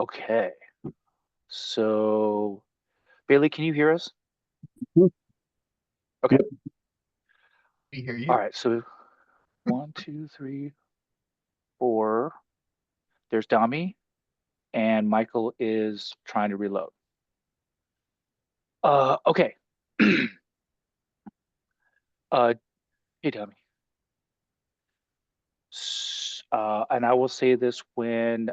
Okay. So, Bailey, can you hear us? Okay. Yep. We hear All you. right. So, one, two, three, four. There's Dami, and Michael is trying to reload. Okay. Uh, hey, Dami. And I will say this when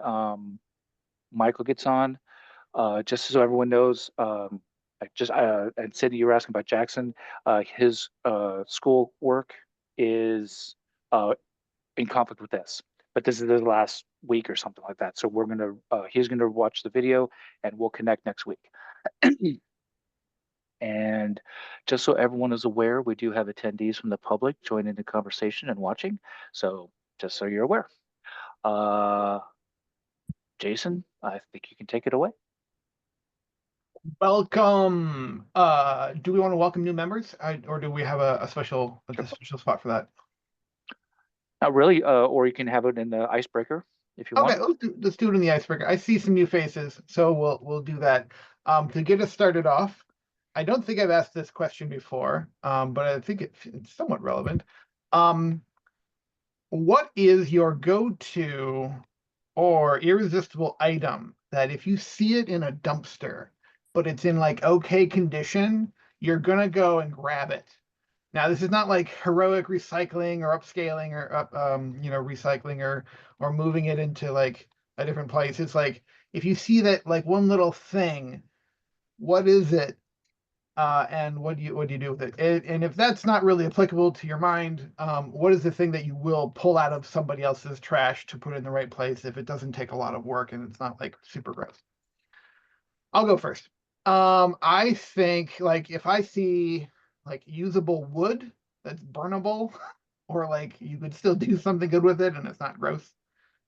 Michael gets on, just so everyone knows. And Sydney, you were asking about Jackson. His school work is uh, in conflict with this, but this is the last week or something like that. So he's gonna watch the video, and we'll connect next week. And just so everyone is aware, we do have attendees from the public joining the conversation and watching. So just so you're aware. Uh, Jason, I think you can take it away. Welcome. Do we want to welcome new members, or do we have a special Sure. spot for that? Not really, or you can have it in the icebreaker if you Okay, want. let's do it in the icebreaker. I see some new faces, so we'll do that. To get us started off, I don't think I've asked this question before, but I think it's somewhat relevant. Um, what is your go-to or irresistible item that if you see it in a dumpster, but it's in like okay condition, you're gonna go and grab it? Now, this is not like heroic recycling or upscaling or recycling or moving it into like a different place. It's like if you see that like one little thing, what is it? And what do you do with it? And if that's not really applicable to your mind, what is the thing that you will pull out of somebody else's trash to put in the right place if it doesn't take a lot of work and it's not like super gross? I'll go first. I think like if I see like usable wood that's burnable, or like you could still do something good with it and it's not gross,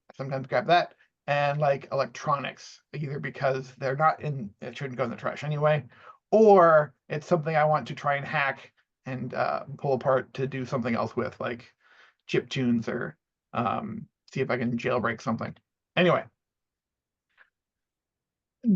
I sometimes grab that. And like electronics, either because they're not in, it shouldn't go in the trash anyway, or it's something I want to try and hack and pull apart to do something else with, like chip tunes or see if I can jailbreak something. Anyway,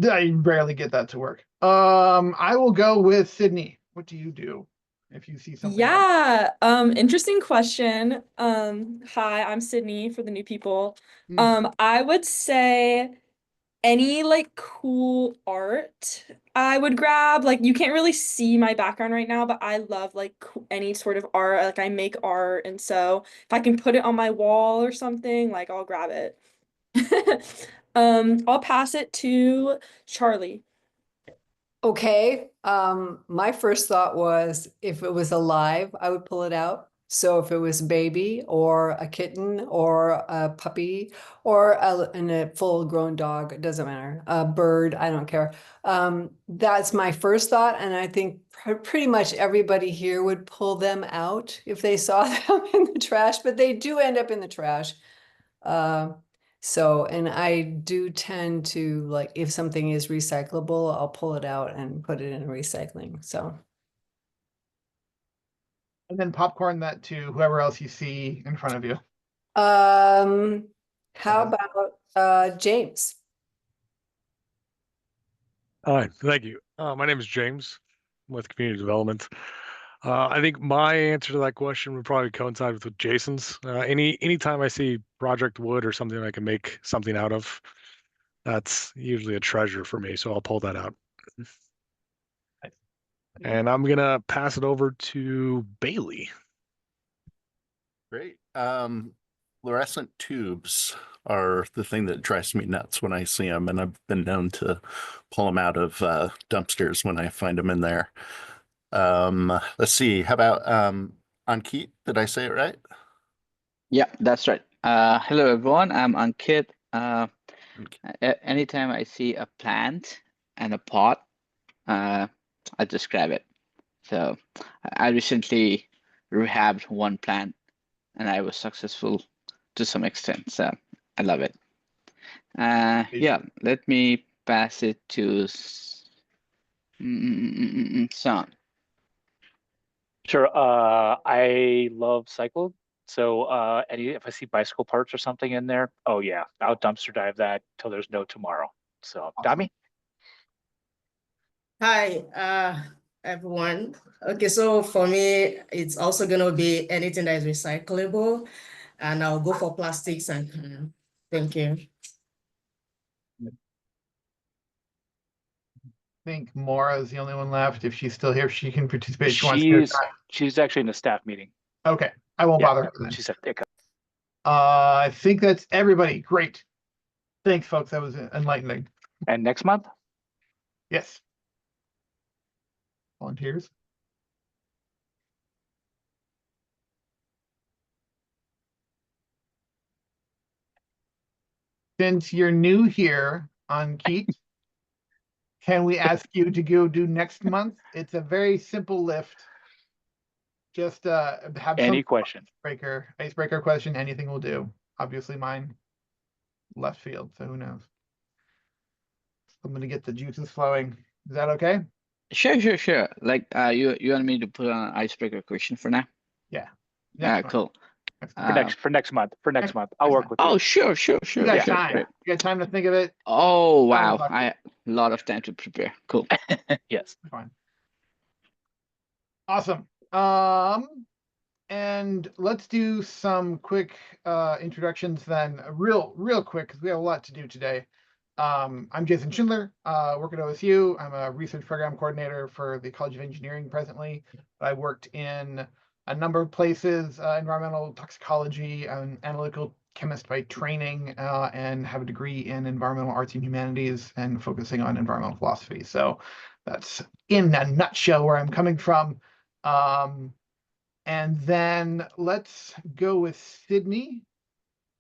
I rarely get that to work. I will go with Sydney. What do you do if you see something like Yeah, interesting question. Hi, I'm Sydney for the new people. that? I would say any like cool art I would grab. Like you can't really see my background right now, but I love like any sort of art. Like I make art, and so if I can put it on my wall or something, like I'll grab it. I'll pass it to Charlie. Okay. My first thought was if it was alive, I would pull it out. So if it was a baby or a kitten or a puppy or a full-grown dog, it doesn't matter. A bird, I don't care. That's my first thought, and I think pretty much everybody here would pull them out if they saw them in the trash, but they do end up in the trash. Uh, and I do tend to like if something is recyclable, I'll pull it out and put it in recycling. So And then popcorn that to whoever else you see in front of you. how about James? Hi, thank you. My name is James. I'm with Community Development. I think my answer to that question would probably coincide with Jason's. Anytime I see project wood or something I can make something out of, that's usually a treasure for me. So I'll pull that out. And I'm gonna pass it over to Bailey. Great. Fluorescent tubes are the thing that drives me nuts when I see them, and I've been known to pull them out of dumpsters when I find them in there. Let's see. How about Ankit? Did I say it right? Yeah, that's right. Hello, everyone. I'm Ankit. Okay. Anytime I see a plant and a pot, I just grab it. So I recently rehabbed one plant and I was successful to some extent. So I love it. Yeah, let me pass it to Son. Sure. I love cycle. So if I see bicycle parts or something in there, oh yeah, I'll dumpster dive that till there's no tomorrow. So, Awesome. Dami? Hi, everyone. Okay, so for me, it's also gonna be anything that is recyclable, and I'll go for plastics and thank you. I think Maura is the only one left. If she's still here, she can participate. She wants to. She's actually in a staff meeting. Okay, I won't Yeah, bother her then. She said, "Okay." I think that's everybody. Great. Thanks, folks. That was enlightening. And next month? Yes. Volunteers. Since you're new here on Keat, can we ask you to go do next month? It's a very simple lift. Just have Any some question? icebreaker question, anything will do. Obviously mine left field, so who knows? I'm gonna get the juices flowing. Is that okay? Sure. Like, you want me to put on an icebreaker question for now? Yeah. Next month. Cool. Next month. For next month. I'll next work with you. Oh, sure. You got Yeah, time. great. You got time to think of it. Oh, Fine, wow. we'll talk to you. A lot of time to prepare. Cool. Yes. Fine. Awesome. And let's do some quick introductions then, real quick, because we have a lot to do today. I'm Jason Schindler, work at OSU. I'm a research program coordinator for the College of Engineering presently. I worked in a number of places, environmental toxicology. I'm an analytical chemist by training, and have a degree in environmental arts and humanities and focusing on environmental philosophy. So that's in a nutshell where I'm coming from. And then let's go with Sydney.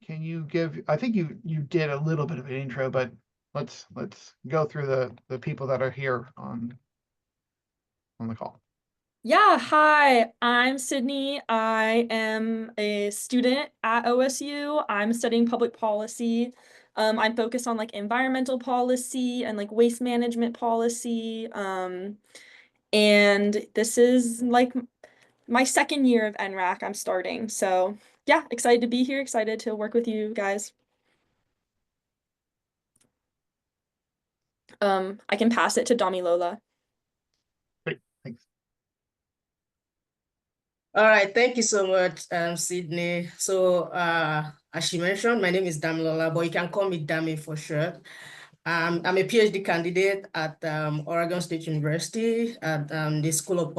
Can you give, I think you did a little bit of an intro, but let's go through the people that are here on the call. Yeah, hi, I'm Sydney. I am a student at OSU. I'm studying public policy. I'm focused on like environmental policy and like waste management policy. And this is like my second year of NRAC I'm starting. So yeah, excited to be here, excited to work with you guys. I can pass it to Damilola. Great, thanks. All right, thank you so much, Sydney. So, as she mentioned, my name is Damilola, but you can call me Dami for short. I'm a PhD candidate at Oregon State University at the School of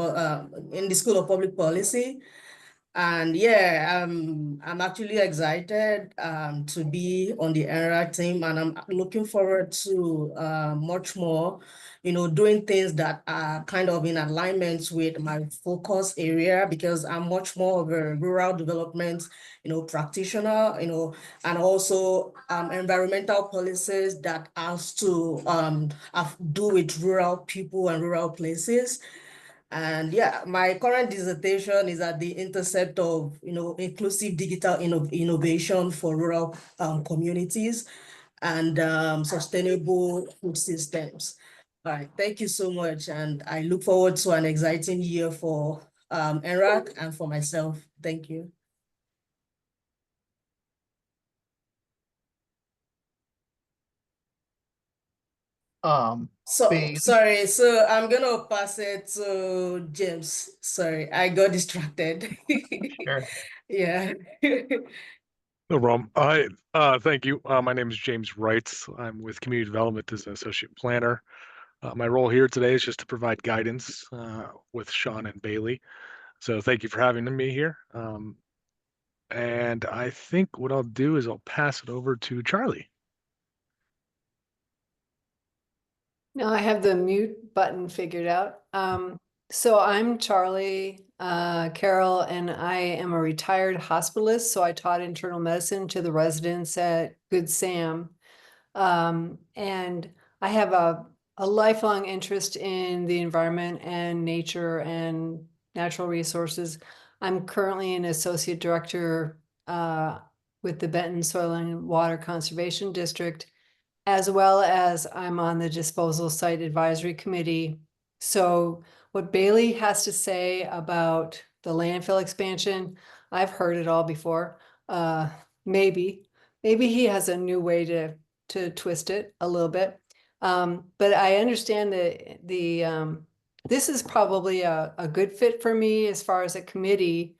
in the School of Public Policy. And yeah, I'm actually excited to be on the NRA team, and I'm looking forward to much more, doing things that are kind of in alignment with my focus area, because I'm much more of a rural development, practitioner, and also environmental policies that has to have do with rural people and rural places. And yeah, my current dissertation is at the intercept of, inclusive digital innovation for rural communities and sustainable food systems. All right, thank you so much. And I look forward to an exciting year for NRAC and for myself. Thank you. Sorry, so I'm gonna pass it to James. Sorry, I got distracted. Sure. Yeah. No problem. Thank you. My name is James Wright. I'm with Community Development as an associate planner. My role here today is just to provide guidance with Sean and Bailey. So thank you for having me here. And I think what I'll do is I'll pass it over to Charlie. Now I have the mute button figured out. So I'm Charlie Carroll, and I am a retired hospitalist. So I taught internal medicine to the residents at Good Sam. And I have a lifelong interest in the environment and nature and natural resources. I'm currently an associate director with the Benton Soil and Water Conservation District, as well as I'm on the Disposal Site Advisory Committee. So what Bailey has to say about the landfill expansion, I've heard it all before. Maybe he has a new way to twist it a little bit. But I understand that this is probably a good fit for me as far as a committee,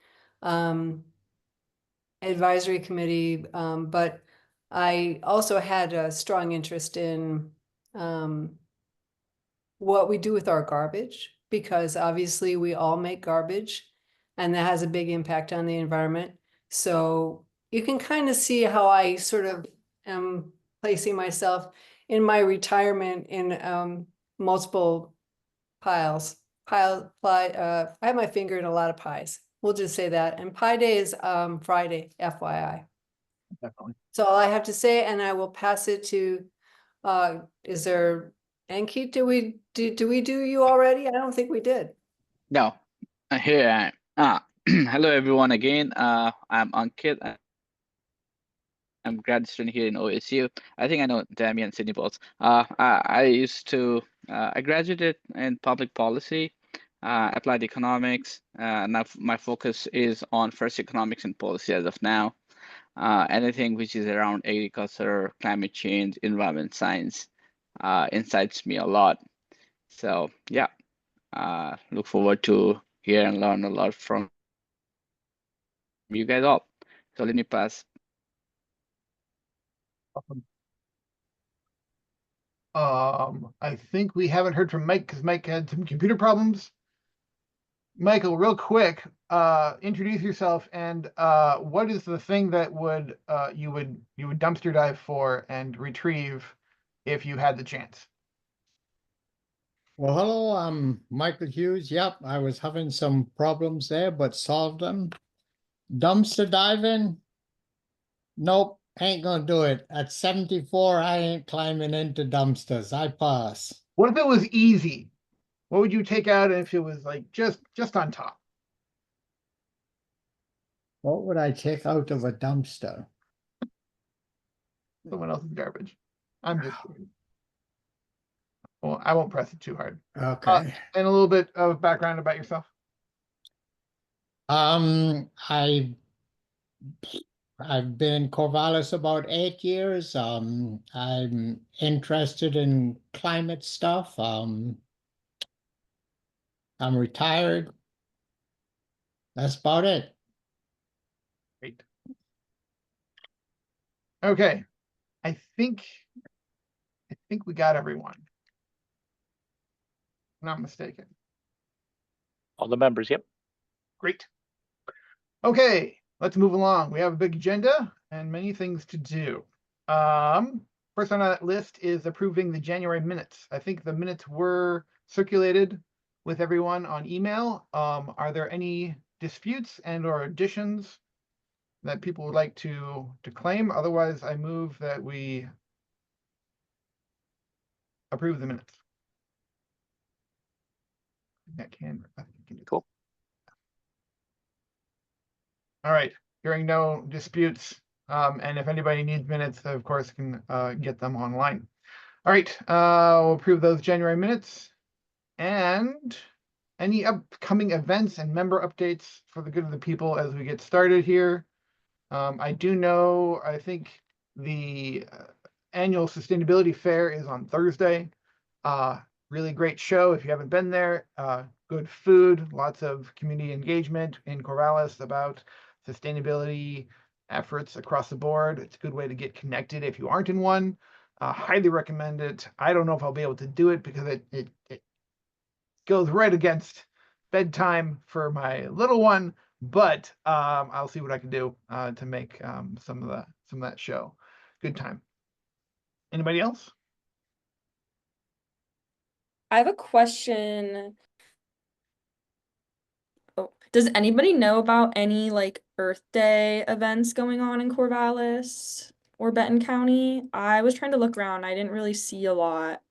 advisory committee, but I also had a strong interest in what we do with our garbage, because obviously we all make garbage and that has a big impact on the environment. So you can kind of see how I sort of am placing myself in my retirement in multiple piles. I have my finger in a lot of pies. We'll just say that. And Pie Day is Friday, FYI. Definitely. So all I have to say, and I will pass it to, is there, Ankit, do we do you already? I don't think we did. No, here I am. Hello everyone again. I'm Ankit. I'm a grad student here in OSU. I think I know Dami and Sydney both. I graduated in public policy, applied economics. Now my focus is on first economics and policy as of now. Anything which is around agriculture, climate change, environment science, incites me a lot. So yeah, look forward to hear and learn a lot from you guys all. So let me pass. I think we haven't heard from Mike because Mike had some computer problems. Michael, real quick, introduce yourself and what is the thing that would you would dumpster dive for and retrieve if you had the chance? Well, hello, I'm Michael Hughes. Yep, I was having some problems there, but solved them. Dumpster diving? Nope, ain't gonna do it. At 74, I ain't climbing into dumpsters. I pass. What if it was easy? What would you take out if it was like just on top? What would I take out of a dumpster? Someone else's garbage. I'm just kidding. Well, I won't press it too hard. Okay. And a little bit of background about yourself. I've been in Corvallis about 8 years. I'm interested in climate stuff. I'm retired. That's about it. Great. Okay. I think we got everyone. Not mistaken. All the members, yep. Great. Okay, let's move along. We have a big agenda and many things to do. First on that list is approving the January minutes. I think the minutes were circulated with everyone on email. Are there any disputes and or additions that people would like to claim? Otherwise, I move that we approve the minutes. I can do Cool. All right, hearing no disputes, and if anybody needs minutes, of course, can get them online. All right, we'll approve those January minutes. And any upcoming events and member updates for the good of the people as we get started here. I do know, I think the annual sustainability fair is on Thursday. Really great show if you haven't been there. Good food, lots of community engagement in Corvallis about sustainability efforts across the board. It's a good way to get connected if you aren't in one. Highly recommend it. I don't know if I'll be able to do it because it goes right against bedtime for my little one, but I'll see what I can do to make some of that show. Good time. Anybody else? I have a question. Oh, does anybody know about any like Earth Day events going on in Corvallis or Benton County? I was trying to look around. I didn't really see a lot.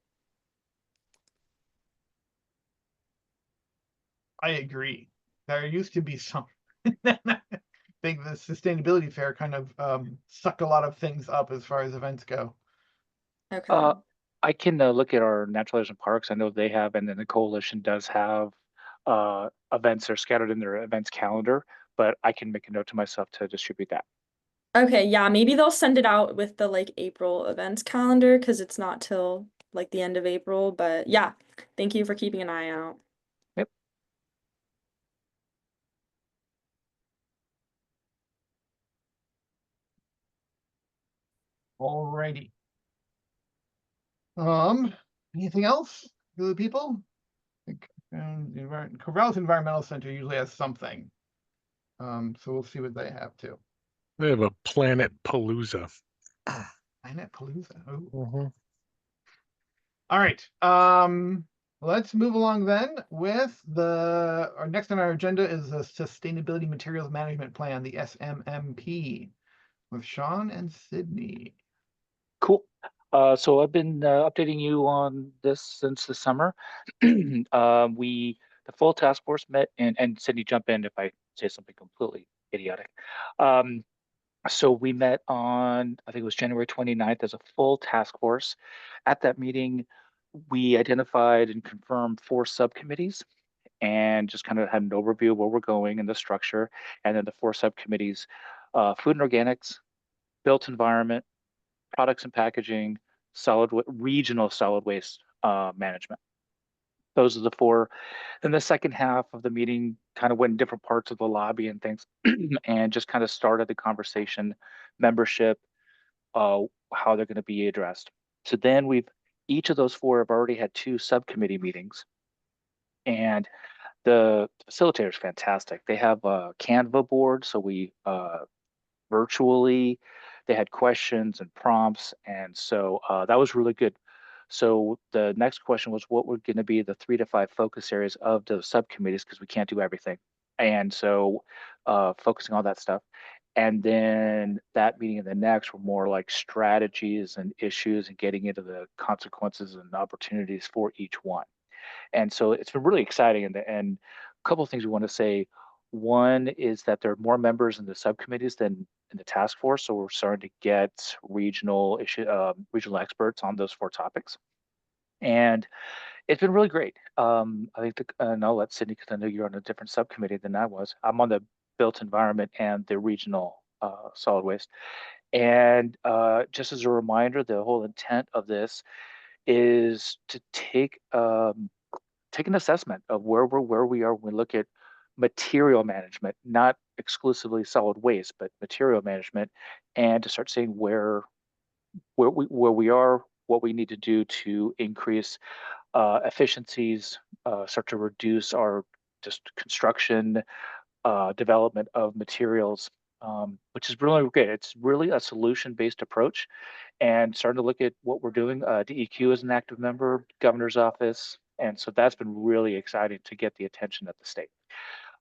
I agree. There used to be some. I think the sustainability fair kind of sucked a lot of things up as far as events go. Okay. I can look at our natural areas and parks. I know they have, and then the coalition does have events that are scattered in their events calendar, but I can make a note to myself to distribute that. Okay, yeah, maybe they'll send it out with the like April events calendar because it's not till like the end of April. But yeah, thank you for keeping an eye out. Yep. Alrighty. Anything else, good people? Corvallis Environmental Center usually has something. So we'll see what they have too. They have a Planet Palooza. Planet Palooza. Oh. Mm-hmm. All right. Let's move along then with our next on our agenda is the Sustainability Materials Management Plan, the SMMP, with Sean and Sydney. Cool. So I've been updating you on this since the summer. The full task force met, and Sydney, jump in if I say something completely idiotic. So we met on, I think it was January 29th as a full task force. At that meeting, we identified and confirmed 4 subcommittees and just kind of had an overview of where we're going and the structure. And then the 4 subcommittees, food and organics, built environment, products and packaging, regional solid waste management. Those are the 4. Then the second half of the meeting kind of went in different parts of the lobby and things, and just kind of started the conversation, membership, how they're going to be addressed. So then each of those 4 have already had 2 subcommittee meetings, and the facilitator is fantastic. They have a Canva board, so we virtually. They had questions and prompts, and so that was really good. So the next question was, what were going to be the 3 to 5 focus areas of the subcommittees, because we can't do everything, and so focusing on that stuff. And then that meeting and the next were more like strategies and issues and getting into the consequences and opportunities for each one. And so it's been really exciting. And a couple of things we want to say. One is that there are more members in the subcommittees than in the task force, so we're starting to get regional experts on those 4 topics, and it's been really great. I think, and I'll let Sydney, because I know you're on a different subcommittee than I was. I'm on the built environment and the regional solid waste. And just as a reminder, the whole intent of this is to take an assessment of where we are when we look at material management, not exclusively solid waste, but material management, and to start seeing where we are, what we need to do to increase efficiencies, start to reduce our just construction development of materials, which is really great. It's really a solution-based approach, and starting to look at what we're doing. DEQ is an active member, governor's office, and so that's been really exciting to get the attention at the state.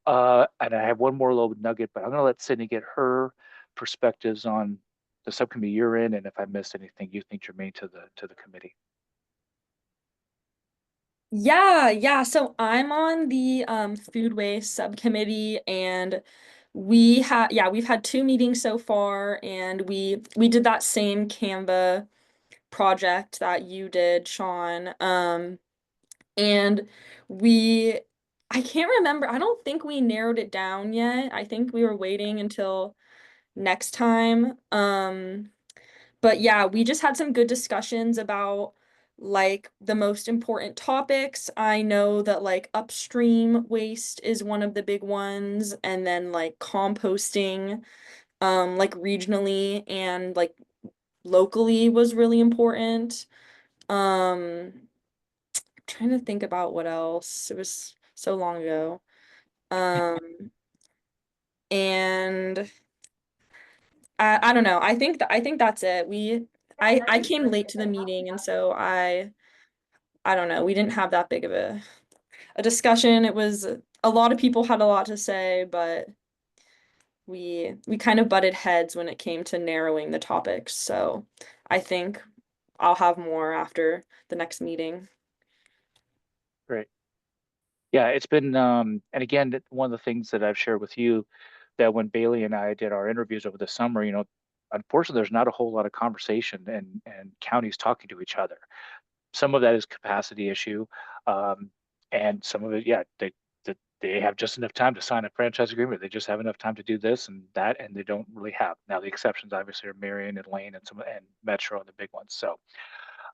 And I have one more little nugget, but I'm going to let Sydney get her perspectives on the subcommittee you're in, and if I missed anything you think germane to the committee. Yeah. So I'm on the food waste subcommittee, and we've had 2 meetings so far, and we did that same Canva project that you did, Sean. And we I can't remember. I don't think we narrowed it down yet. I think we were waiting until next time. But yeah, we just had some good discussions about like the most important topics. I know that like upstream waste is one of the big ones, and then like composting, like regionally and like locally was really important. Trying to think about what else. It was so long ago. Um, and I don't know. I think that's it. I came late to the meeting, and so I don't know. We didn't have that big of a discussion. It was a lot of people had a lot to say, but we kind of butted heads when it came to narrowing the topics. So I think I'll have more after the next meeting. Great. Yeah, it's been, and again, one of the things that I've shared with you, that when Bailey and I did our interviews over the summer, unfortunately, there's not a whole lot of conversation and counties talking to each other. Some of that is capacity issue, um, and some of it, yeah, they have just enough time to sign a franchise agreement. They just have enough time to do this and that, and they don't really have. Now, the exceptions obviously are Marion and Lane and Metro and the big ones. So,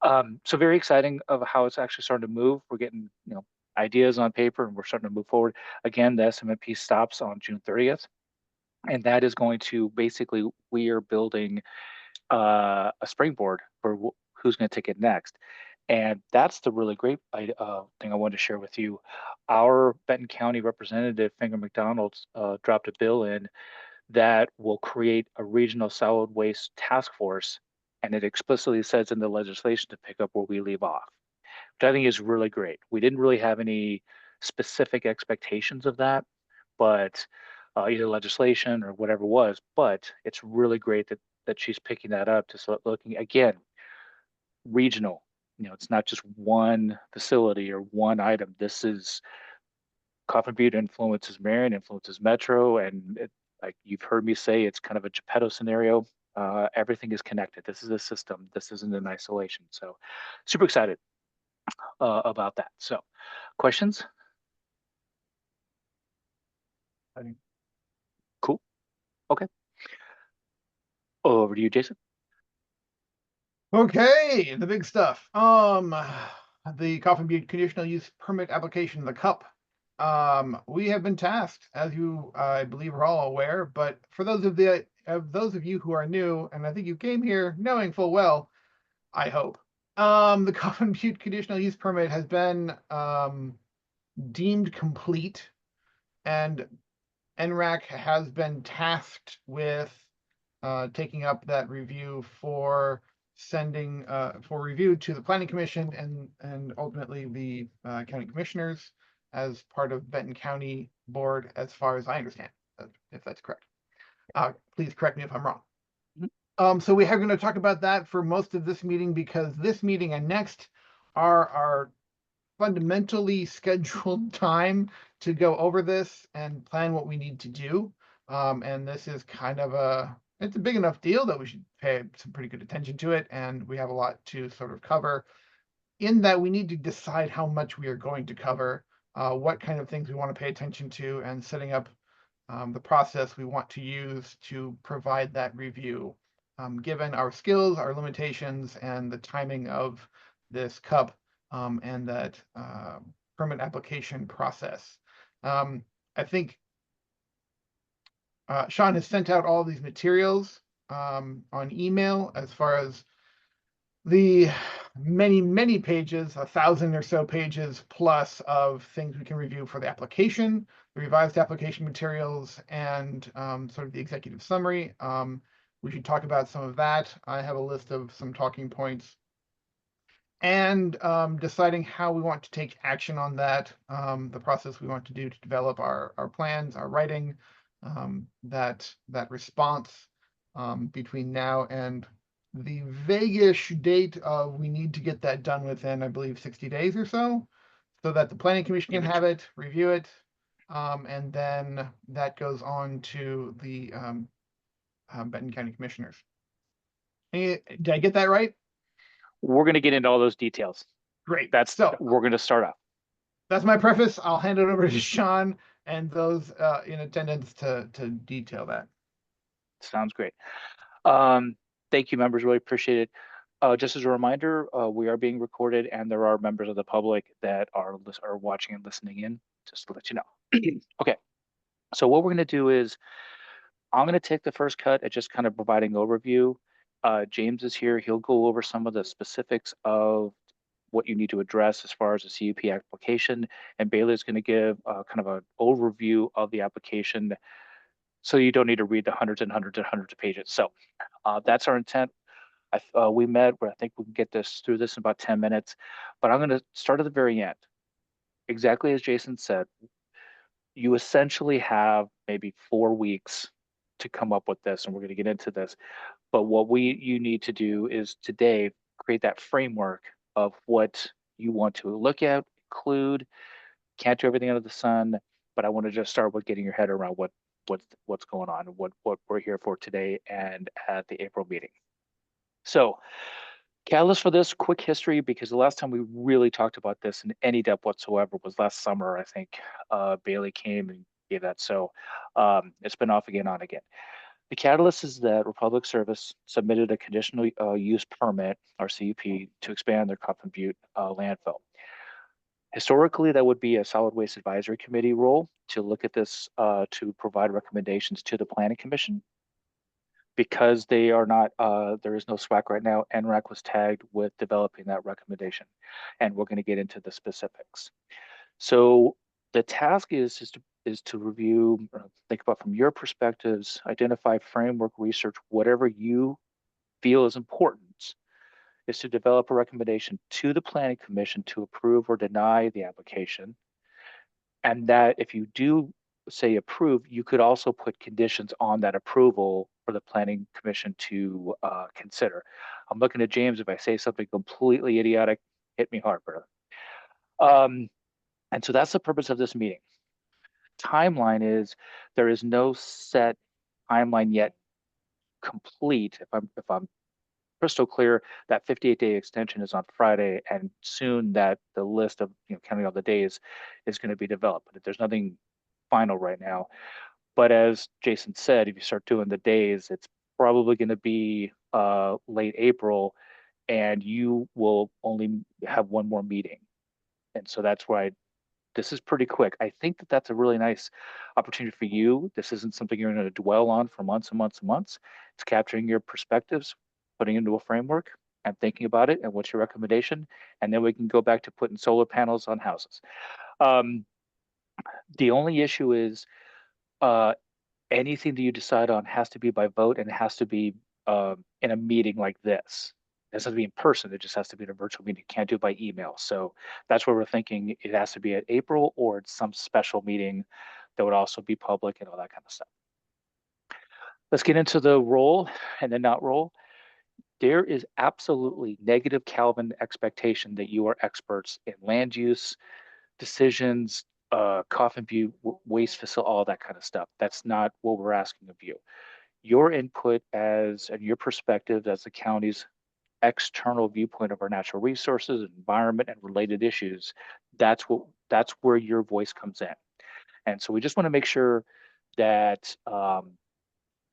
So very exciting of how it's actually starting to move. We're getting, ideas on paper and we're starting to move forward. Again, the SMMP stops on June 30th. And that is going to basically, we are building a springboard for who's going to take it next. And that's the really great thing I wanted to share with you. Our Benton County representative, Finger McDonald's, dropped a bill in that will create a regional solid waste task force. And it explicitly says in the legislation to pick up where we leave off, which I think is really great. We didn't really have any specific expectations of that, but either legislation or whatever it was, but it's really great that she's picking that up to start looking again, regional. It's not just one facility or one item. This is Coffin Butte influences Marion, influences Metro, and like you've heard me say, it's kind of a Geppetto scenario. Everything is connected. This is a system. This isn't in isolation. So, super excited about that. So, questions? Cool. Okay. Over to you, Jason. Okay, the big stuff. The Coffin Butte conditional use permit application, the CUP. We have been tasked, as you, I believe, are all aware. But for those of you who are new, and I think you came here knowing full well, I hope, the Coffin Butte conditional use permit has been deemed complete, and NRAC has been tasked with taking up that review for sending for review to the Planning Commission and ultimately the county commissioners as part of Benton County Board, as far as I understand, if that's correct. Please correct me if I'm wrong. So we are going to talk about that for most of this meeting, because this meeting and next are our fundamentally scheduled time to go over this and plan what we need to do. And this is kind of it's a big enough deal that we should pay some pretty good attention to it. And we have a lot to sort of cover, in that we need to decide how much we are going to cover, what kind of things we want to pay attention to, and setting up the process we want to use to provide that review, given our skills, our limitations, and the timing of this CUP and that permit application process. I think Sean has sent out all these materials on email, as far as the many pages, 1,000 or so pages plus of things we can review for the application, the revised application materials, and sort of the executive summary. We should talk about some of that. I have a list of some talking points, and deciding how we want to take action on that, the process we want to do to develop our plans, our writing, that response between now and the vaguish date of we need to get that done within, I believe, 60 days or so that the Planning Commission can have it, review it, and then that goes on to the Benton County Commissioners. Did I get that right? We're going to get into all those details. Great. We're going to start off. That's my preface. I'll hand it over to Sean and those in attendance to detail that. Sounds great. Thank you, members. Really appreciate it. Just as a reminder, we are being recorded, and there are members of the public that are watching and listening in, just to let you know. Okay. So what we're going to do is I'm going to take the first cut at just kind of providing overview. James is here. He'll go over some of the specifics of what you need to address as far as the CUP application. And Bailey is going to give kind of an overview of the application, so you don't need to read the hundreds and hundreds and hundreds of pages. So that's our intent. We met where I think we can get through this in about 10 minutes, but I'm going to start at the very end. Exactly as Jason said, you essentially have maybe 4 weeks to come up with this, and we're going to get into this. But what you need to do is today create that framework of what you want to look at, include. Can't do everything under the sun, but I want to just start with getting your head around what's going on and what we're here for today and at the April meeting. So, catalyst for this, quick history, because the last time we really talked about this in any depth whatsoever was last summer. I think Bailey came and gave that. So it's been off again, on again. The catalyst is that Republic Service submitted a conditional use permit, or CUP, to expand their Coffin Butte landfill. Historically, that would be a solid waste advisory committee role to look at this, to provide recommendations to the planning commission. Because they are not, there is no SWAC right now, NRAC was tagged with developing that recommendation. And we're going to get into the specifics. So the task is to review, think about from your perspectives, identify framework, research, whatever you feel is important, is to develop a recommendation to the planning commission to approve or deny the application. And that if you do say approve, you could also put conditions on that approval for the planning commission to consider. I'm looking at James. If I say something completely idiotic, hit me hard, brother. And so that's the purpose of this meeting. Timeline is there is no set timeline yet complete. If I'm crystal clear, that 58-day extension is on Friday, and soon that the list of, counting all the days is going to be developed. But there's nothing final right now. But as Jason said, if you start doing the days, it's probably going to be late April, and you will only have one more meeting. And so that's why this is pretty quick. I think that that's a really nice opportunity for you. This isn't something you're going to dwell on for months and months and months. It's capturing your perspectives, putting into a framework, and thinking about it, and what's your recommendation. And then we can go back to putting solar panels on houses. The only issue is anything that you decide on has to be by vote, and it has to be in a meeting like this. It doesn't have to be in person. It just has to be in a virtual meeting. You can't do it by email. So that's where we're thinking it has to be at April, or it's some special meeting that would also be public and all that kind of stuff. Let's get into the role and the not role. There is absolutely negative Calvin expectation that you are experts in land use, decisions, Coffin Butte, waste facility, all that kind of stuff. That's not what we're asking of you. Your input and your perspective as the county's external viewpoint of our natural resources, environment, and related issues, that's where your voice comes in. And so we just want to make sure that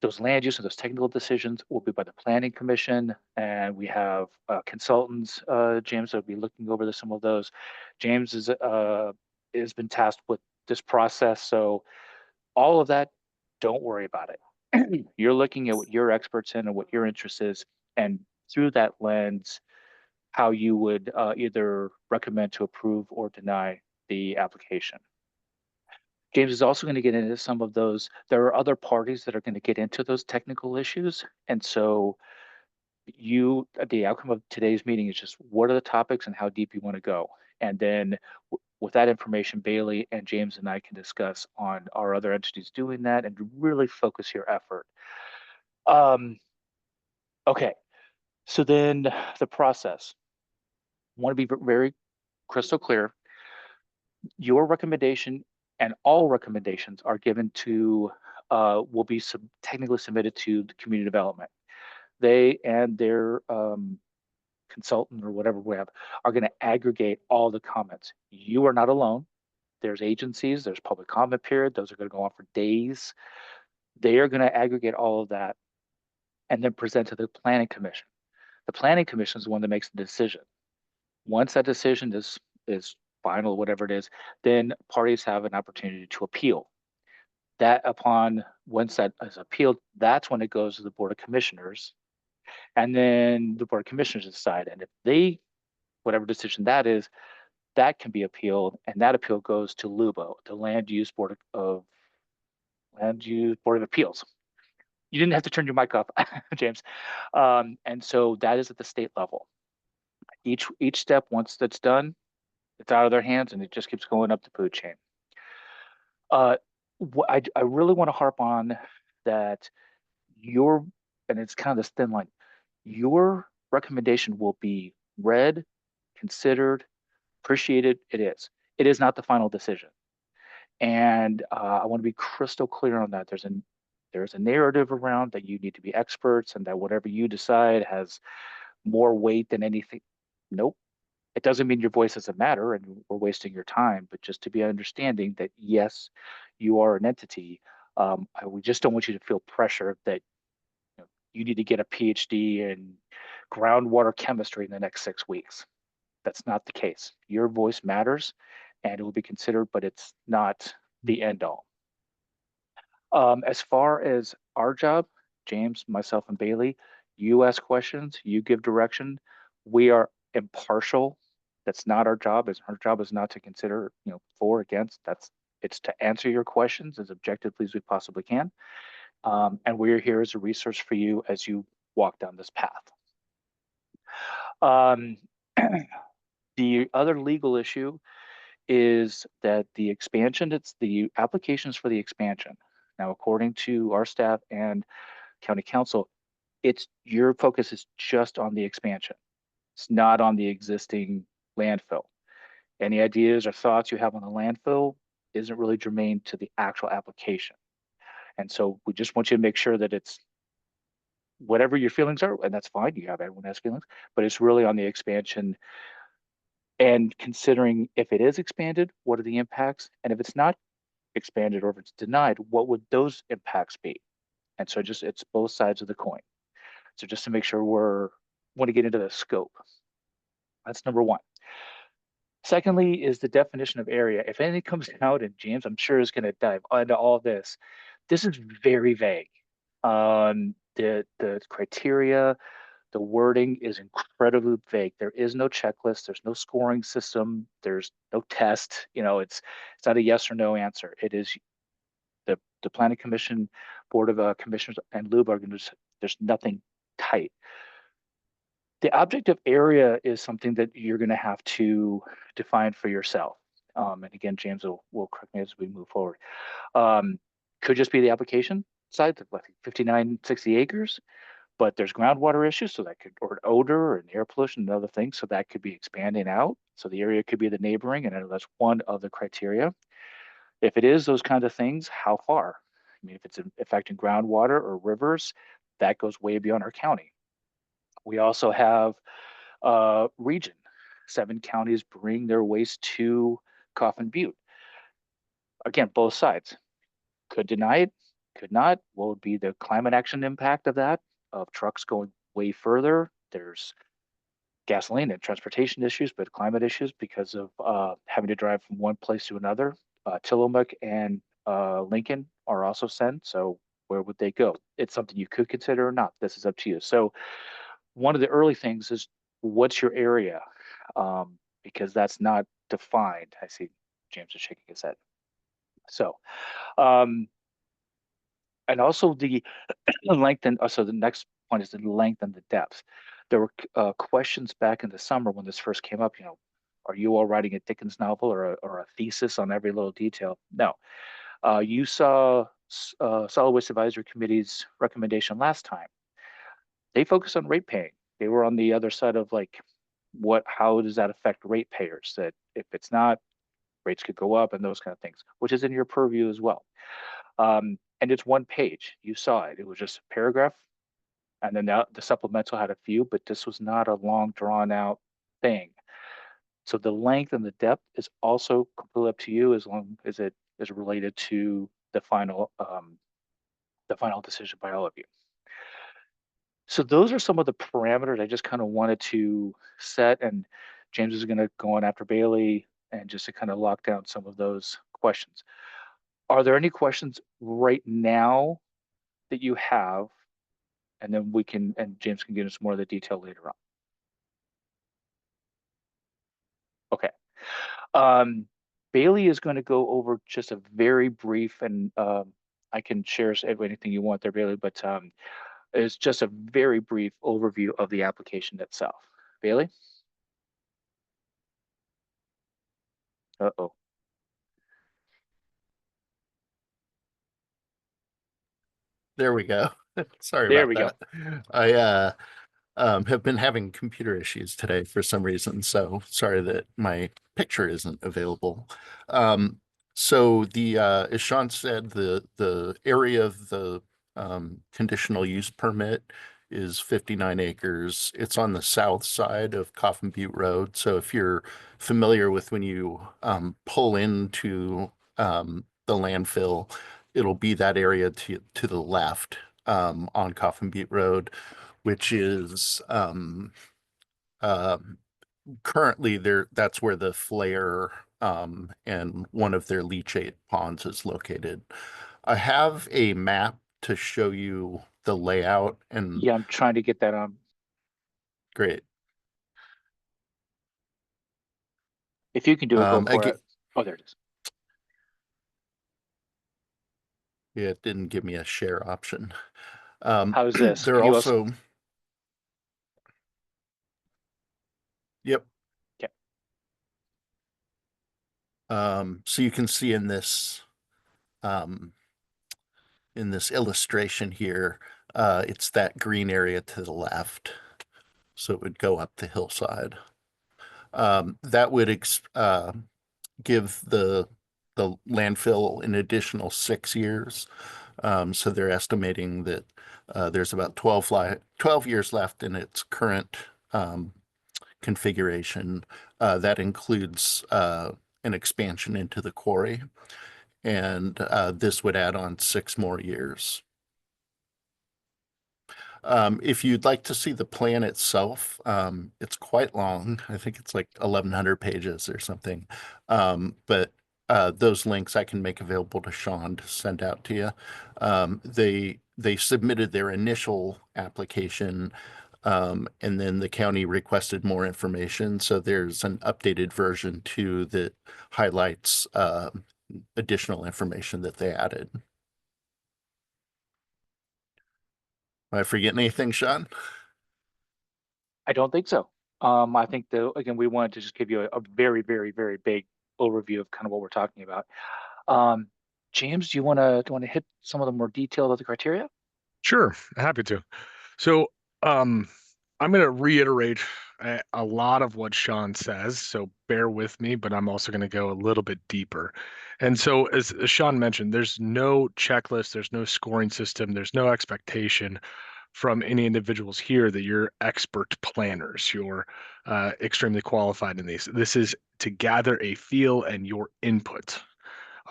those land use and those technical decisions will be by the planning commission, and we have consultants, James, that will be looking over some of those. James has been tasked with this process, so all of that, don't worry about it. You're looking at what you're experts in and what your interest is, and through that lens, how you would either recommend to approve or deny the application. James is also going to get into some of those. There are other parties that are going to get into those technical issues. And so the outcome of today's meeting is just what are the topics and how deep you want to go. And then with that information, Bailey and James and I can discuss on our other entities doing that and really focus your effort. Okay, so then the process. I want to be very crystal clear. Your recommendation and all recommendations are given to, will be technically submitted to the community development. They and their consultant or whatever we have are going to aggregate all the comments. You are not alone. There's agencies, there's public comment period. Those are going to go on for days. They are going to aggregate all of that and then present to the planning commission. The planning commission is the one that makes the decision. Once that decision is final, whatever it is, then parties have an opportunity to appeal. Once that is appealed, that's when it goes to the Board of Commissioners. And then the Board of Commissioners decide. And if whatever decision that is, that can be appealed. And that appeal goes to LUBO, the Land Use Board of Appeals. You didn't have to turn your mic off, James. And so that is at the state level. Each step, once that's done, it's out of their hands and it just keeps going up the food chain. I really want to harp on that and it's kind of this thin line, your recommendation will be read, considered, appreciated. It is not the final decision. And I want to be crystal clear on that. There's a narrative around that you need to be experts and that whatever you decide has more weight than anything. Nope. It doesn't mean your voice doesn't matter and we're wasting your time, but just to be understanding that yes, you are an entity, We just don't want you to feel pressure that you need to get a PhD in groundwater chemistry in the next 6 weeks. That's not the case. Your voice matters and it will be considered, but it's not the end all. As far as our job, James, myself, and Bailey, you ask questions, you give direction. We are impartial. That's not our job. Our job is not to consider, for, against. It's to answer your questions as objectively as we possibly can. And we're here as a resource for you as you walk down this path. The other legal issue is that the expansion, it's the applications for the expansion. Now, according to our staff and county council, your focus is just on the expansion. It's not on the existing landfill. Any ideas or thoughts you have on the landfill isn't really germane to the actual application. And so we just want you to make sure that it's whatever your feelings are, and that's fine. Everyone has feelings, but it's really on the expansion and considering if it is expanded, what are the impacts? And if it's not expanded or if it's denied, what would those impacts be? And so it's both sides of the coin. So just to make sure want to get into the scope. That's number one. Secondly is the definition of area. If anything comes out, and James, I'm sure is going to dive into all this, this is very vague. The criteria, the wording is incredibly vague. There is no checklist. There's no scoring system. There's no test. It's not a yes or no answer. It is the Planning Commission, Board of Commissioners, and LUB are going to. There's nothing tight. The objective area is something that you're going to have to define for yourself. And again, James will correct me as we move forward. Could just be the application side, like 59, 60 acres, but there's groundwater issues, so that could, or odor and air pollution and other things, so that could be expanding out. So the area could be the neighboring, and that's one of the criteria. If it is those kinds of things, how far? I mean, if it's affecting groundwater or rivers, that goes way beyond our county. We also have region. 7 counties bring their waste to Coffin Butte. Again, both sides. Could deny it, could not. What would be the climate action impact of that? Of trucks going way further. There's gasoline and transportation issues, but climate issues because of having to drive from one place to another. Tillamook and Lincoln are also sent. So where would they go? It's something you could consider or not. This is up to you. So one of the early things is what's your area? Because that's not defined. I see James is shaking his head. So, and also the length and so the next point is the length and the depth. There were questions back in the summer when this first came up, are you all writing a Dickens novel or a thesis on every little detail? No. You saw Solid Waste Advisory Committee's recommendation last time. They focused on rate paying. They were on the other side of how does that affect ratepayers? That if it's not, rates could go up and those kind of things, which is in your purview as well. And it's one page. You saw it. It was just a paragraph. And then the supplemental had a few, but this was not a long drawn out thing. So the length and the depth is also completely up to you as long as it is related to the final decision by all of you. So those are some of the parameters I just kind of wanted to set, and James is going to go on after Bailey and just to kind of lock down some of those questions. Are there any questions right now that you have? And then and James can get into more of the detail later on. Okay. Bailey is going to go over just a very brief, and I can share anything you want there, Bailey, but it's just a very brief overview of the application itself. Bailey? Uh-oh. There we go. Sorry There about we go. that. I have been having computer issues today for some reason, so sorry that my picture isn't available. So as Sean said, the area of the conditional use permit is 59 acres. It's on the south side of Coffin Butte Road. So if you're familiar with when you pull into the landfill, it'll be that area to the left on Coffin Butte Road, which is currently that's where the flare and one of their leachate ponds is located. I have a map to show you the layout and Yeah, I'm trying to get that on. great. If you can do it, go for Again, it. Oh, there it is. yeah, it didn't give me a share option. How's this? They're Can you also? also, yep. Okay. So you can see in this illustration here, it's that green area to the left. So it would go up the hillside. That would give the landfill an additional 6 years. So they're estimating that there's about 12 years left in its current configuration. That includes an expansion into the quarry, and this would add on 6 more years. If you'd like to see the plan itself, it's quite long. I think it's like 1,100 pages or something. But those links I can make available to Sean to send out to you. They submitted their initial application, and then the county requested more information. So there's an updated version too that highlights additional information that they added. Am I forgetting anything, Sean? I don't think so. I think again, we wanted to just give you a very, very, very big overview of kind of what we're talking about. James, do you want to hit some of the more detail of the criteria? Sure, happy to. So, I'm going to reiterate a lot of what Sean says, so bear with me, but I'm also going to go a little bit deeper. And so, as Sean mentioned, there's no checklist, there's no scoring system, there's no expectation from any individuals here that you're expert planners, you're extremely qualified in these. This is to gather a feel and your input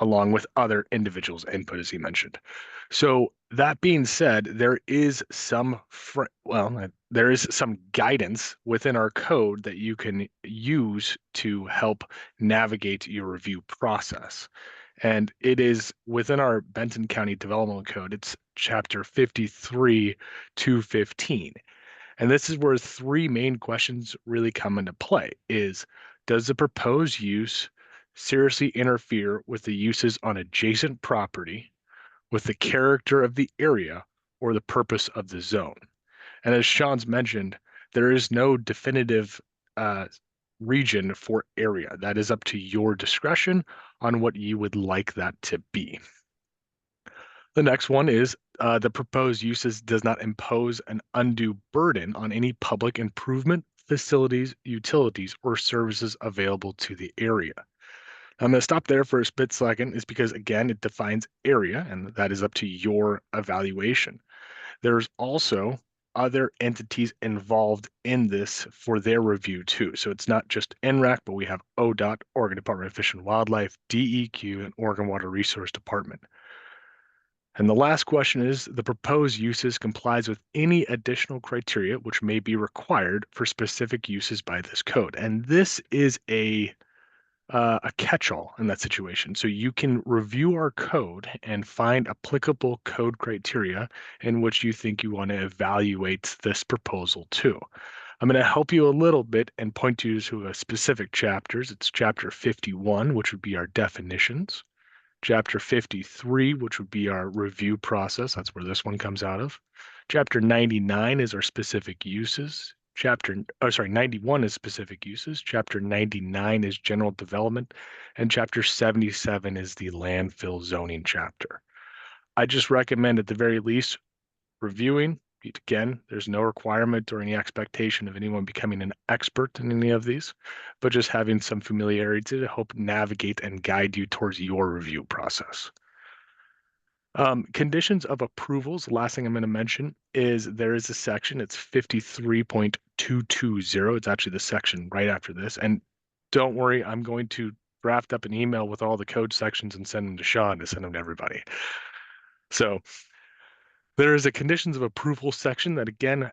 along with other individuals' input, as he mentioned. So that being said, there is some there is some guidance within our code that you can use to help navigate your review process. And it is within our Benton County Development Code. It's chapter 53 to 15. And this is where 3 main questions really come into play is, does the proposed use seriously interfere with the uses on adjacent property, with the character of the area, or the purpose of the zone? And as Sean's mentioned, there is no definitive region for area. That is up to your discretion on what you would like that to be. The next one is the proposed uses does not impose an undue burden on any public improvement, facilities, utilities, or services available to the area. I'm going to stop there for a split second, is because, again, it defines area, and that is up to your evaluation. There's also other entities involved in this for their review too. So it's not just NRAC, but we have ODOT, Oregon Department of Fish and Wildlife, DEQ, and Oregon Water Resource Department. And the last question is, the proposed uses complies with any additional criteria which may be required for specific uses by this code. And this is a catch-all in that situation. So you can review our code and find applicable code criteria in which you think you want to evaluate this proposal to. I'm going to help you a little bit and point you to specific chapters. It's chapter 51, which would be our definitions. Chapter 53, which would be our review process. That's where this one comes out of. Chapter 99 is our specific uses. 91 is specific uses. Chapter 99 is general development. And chapter 77 is the landfill zoning chapter. I just recommend at the very least reviewing. Again, there's no requirement or any expectation of anyone becoming an expert in any of these, but just having some familiarity to help navigate and guide you towards your review process. Conditions of approvals, last thing I'm going to mention is there is a section, it's 53.220. It's actually the section right after this. And don't worry, I'm going to draft up an email with all the code sections and send them to Sean to send them to everybody. So there is a conditions of approval section that again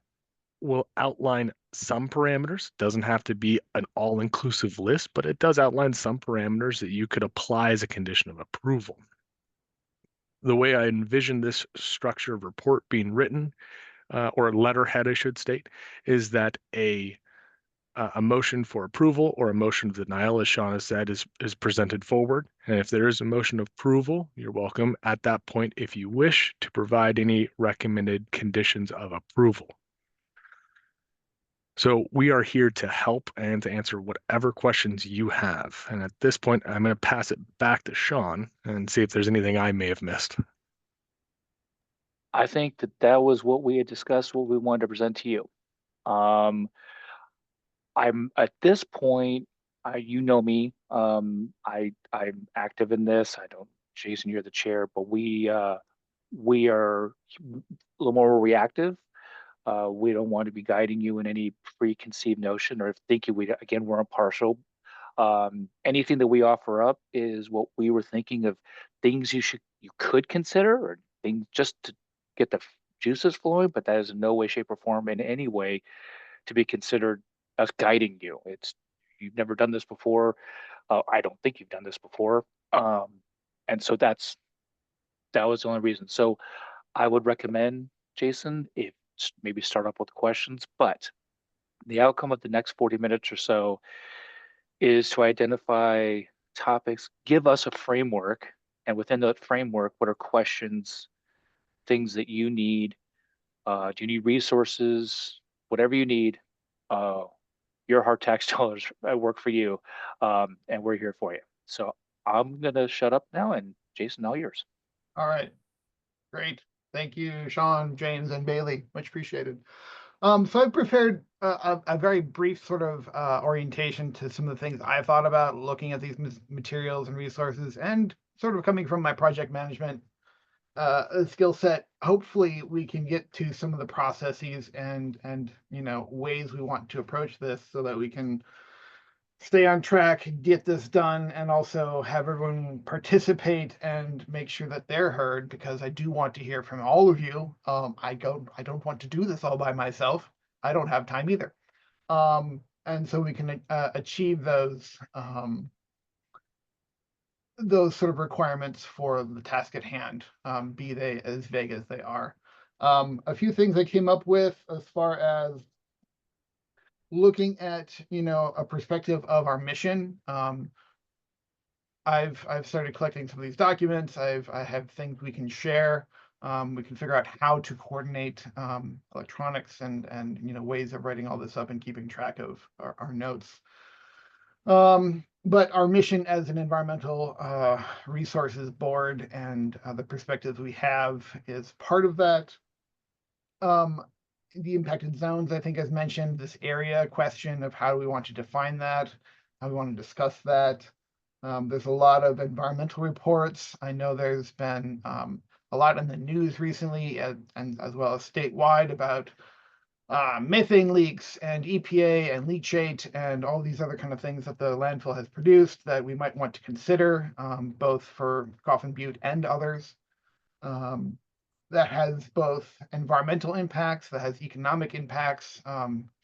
will outline some parameters. Doesn't have to be an all-inclusive list, but it does outline some parameters that you could apply as a condition of approval. The way I envision this structure of report being written, or a letterhead, I should state, is that a motion for approval or a motion of denial, as Sean has said, is presented forward. And if there is a motion of approval, you're welcome at that point, if you wish, to provide any recommended conditions of approval. So we are here to help and to answer whatever questions you have. And at this point, I'm going to pass it back to Sean and see if there's anything I may have missed. I think that was what we had discussed, what we wanted to present to you. I'm at this point, you know me. I'm active in this. I don't, Jason, you're the chair, but we are a little more reactive. We don't want to be guiding you in any preconceived notion or thinking we're impartial. Anything that we offer up is what we were thinking of, things you could consider, or things just to get the juices flowing, but that is in no way, shape, or form in any way to be considered as guiding you. You've never done this before. I don't think you've done this before. And so that was the only reason. So I would recommend, Jason, if maybe start up with questions, but the outcome of the next 40 minutes or so is to identify topics, give us a framework, and within that framework, what are questions, things that you need? Do you need resources? Whatever you need, your hard tax dollars work for you, and we're here for you. So I'm gonna shut up now, and Jason, all yours. All right, great. Thank you, Sean, James, and Bailey. Much appreciated. So I've prepared a very brief sort of orientation to some of the things I've thought about looking at these materials and resources, and sort of coming from my project management skill set. Hopefully we can get to some of the processes and ways we want to approach this so that we can stay on track, get this done, and also have everyone participate and make sure that they're heard, because I do want to hear from all of you. I don't want to do this all by myself. I don't have time either. And so we can achieve those sort of requirements for the task at hand, be they as vague as they are. A few things I came up with as far as looking at, a perspective of our mission. I've started collecting some of these documents. I have things we can share. We can figure out how to coordinate electronics and ways of writing all this up and keeping track of our notes. But our mission as an environmental resources board and the perspectives we have is part of that. The impacted zones, I think, as mentioned, this area question of how do we want to define that, how we want to discuss that. There's a lot of environmental reports. I know there's been a lot in the news recently, and as well as statewide, about methane leaks and EPA and leachate and all these other kind of things that the landfill has produced that we might want to consider, both for Coffin Butte and others. That has both environmental impacts, that has economic impacts,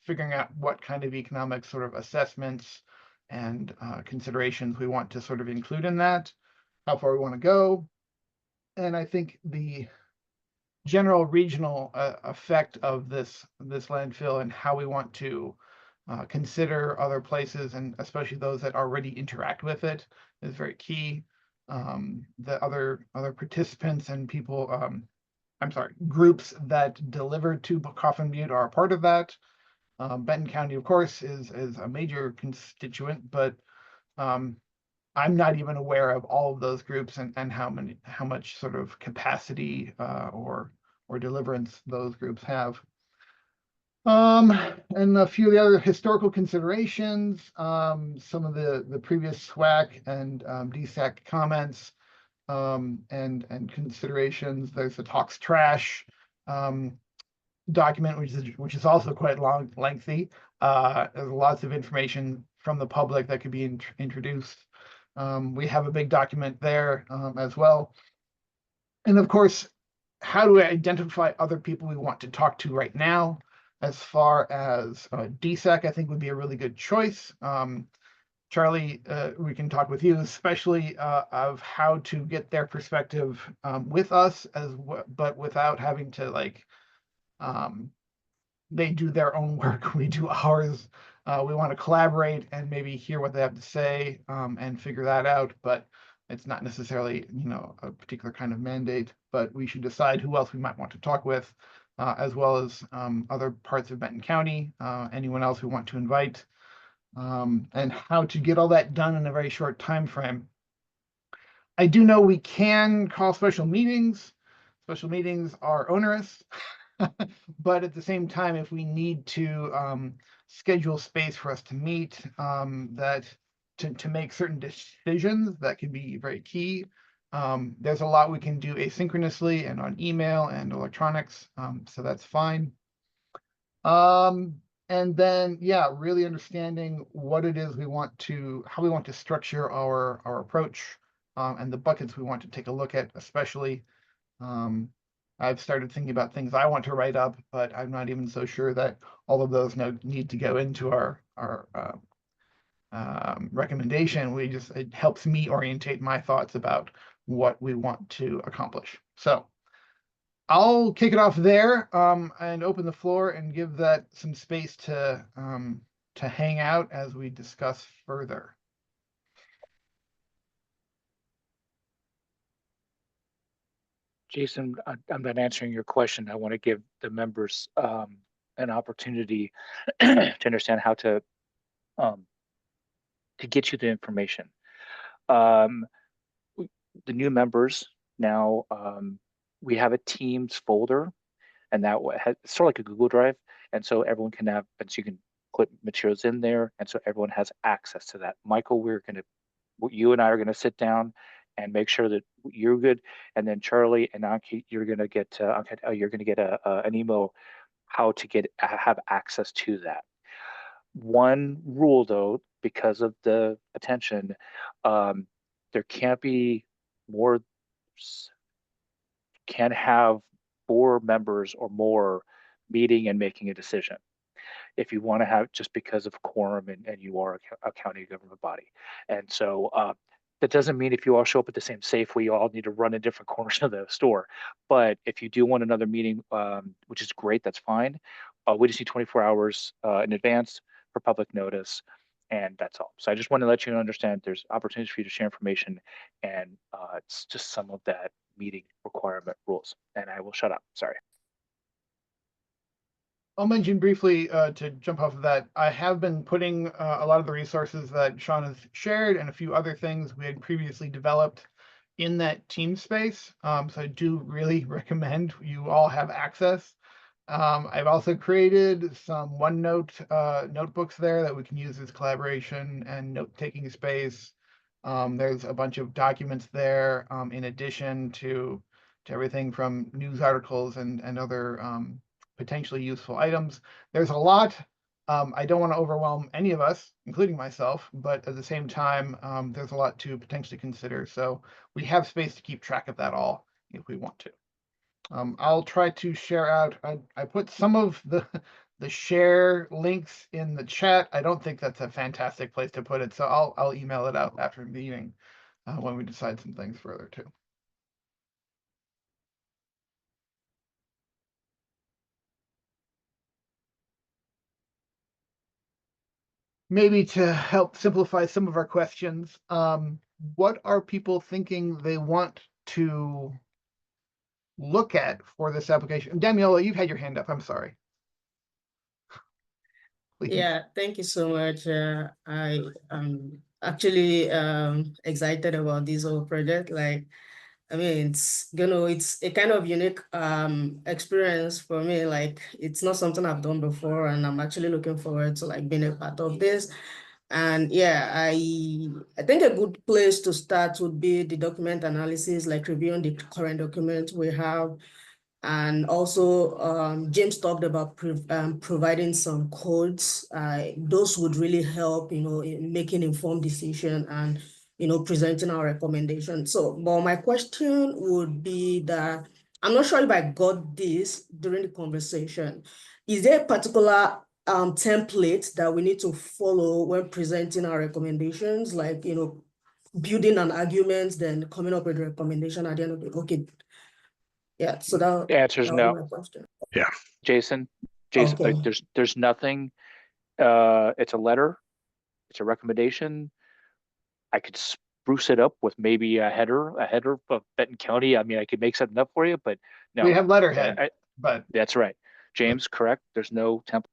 figuring out what kind of economic sort of assessments and considerations we want to sort of include in that, how far we want to go. And I think the general regional effect of this landfill and how we want to consider other places, and especially those that already interact with it, is very key. The other participants and people, groups that deliver to Coffin Butte are a part of that. Benton County, of course, is a major constituent, but I'm not even aware of all of those groups and how much sort of capacity or deliverance those groups have. And a few of the other historical considerations, some of the previous SWAC and DSAC comments, and considerations. There's the Talks Trash document, which is also quite lengthy. There's lots of information from the public that could be introduced. We have a big document there as well. And of course, how do we identify other people we want to talk to right now? As far as DSEC, I think would be a really good choice. Charlie, we can talk with you, especially of how to get their perspective with us, but without having to like they do their own work, we do ours. We want to collaborate and maybe hear what they have to say and figure that out, but it's not necessarily, a particular kind of mandate, but we should decide who else we might want to talk with, as well as other parts of Benton County, anyone else we want to invite, and how to get all that done in a very short time frame. I do know we can call special meetings. Special meetings are onerous. But at the same time, if we need to schedule space for us to meet, that to make certain decisions, that can be very key. There's a lot we can do asynchronously and on email and electronics, so that's fine. And then, yeah, really understanding what it is how we want to structure our approach, and the buckets we want to take a look at, especially. I've started thinking about things I want to write up, but I'm not even so sure that all of those need to go into our recommendation. It helps me orientate my thoughts about what we want to accomplish. So I'll kick it off there and open the floor and give that some space to hang out as we discuss further. Jason, I'm not answering your question. I want to give the members an opportunity to understand how to get you the information. The new members now, we have a Teams folder, and that it's sort of like a Google Drive, and so everyone can have, and so you can put materials in there, and so everyone has access to that. Michael, you and I are gonna sit down and make sure that you're good, and then Charlie and Anki, you're gonna get an email how to have access to that. One rule though, because of the attention, there can't be more, can't have 4 members or more meeting and making a decision if you want to have, just because of quorum, and you are a county government body. And so that doesn't mean if you all show up at the same Safeway, you all need to run in different corners of the store. But if you do want another meeting, which is great, that's fine. We just need 24 hours in advance for public notice, and that's all. So I just want to let you understand there's opportunities for you to share information, and it's just some of that meeting requirement rules. And I will shut up. Sorry. I'll mention briefly to jump off of that. I have been putting a lot of the resources that Sean has shared and a few other things we had previously developed in that team space. So I do really recommend you all have access. I've also created some OneNote notebooks there that we can use as collaboration and note-taking space. There's a bunch of documents there in addition to everything from news articles and other potentially useful items. There's a lot. I don't want to overwhelm any of us, including myself, but at the same time, there's a lot to potentially consider. So we have space to keep track of that all if we want to. I'll try to share out. I put some of the share links in the chat. I don't think that's a fantastic place to put it, so I'll email it out after the meeting when we decide some things further too. Maybe to help simplify some of our questions, what are people thinking they want to look at for this application? Damiola, you've had your hand up. I'm sorry. Please. Yeah, thank you so much. I am actually excited about this whole project. I mean, it's a kind of unique experience for me. Like, it's not something I've done before, and I'm actually looking forward to being a part of this. And yeah, I think a good place to start would be the document analysis, like reviewing the current documents we have. And also, James talked about providing some codes. Those would really help, in making informed decision and, presenting our recommendation. So, but my question would be that I'm not sure if I got this during the conversation. Is there a particular template that we need to follow when presenting our recommendations? Like, building an argument, then coming up with a recommendation at the end of it. Okay. Yeah, so The answer is that was no, my question. Yeah. Jason. Okay. There's nothing. It's a letter. It's a recommendation. I could spruce it up with maybe a header of Benton County. I mean, I could make something up for you, but We no. have letterhead, but That's right. James, correct. There's no template.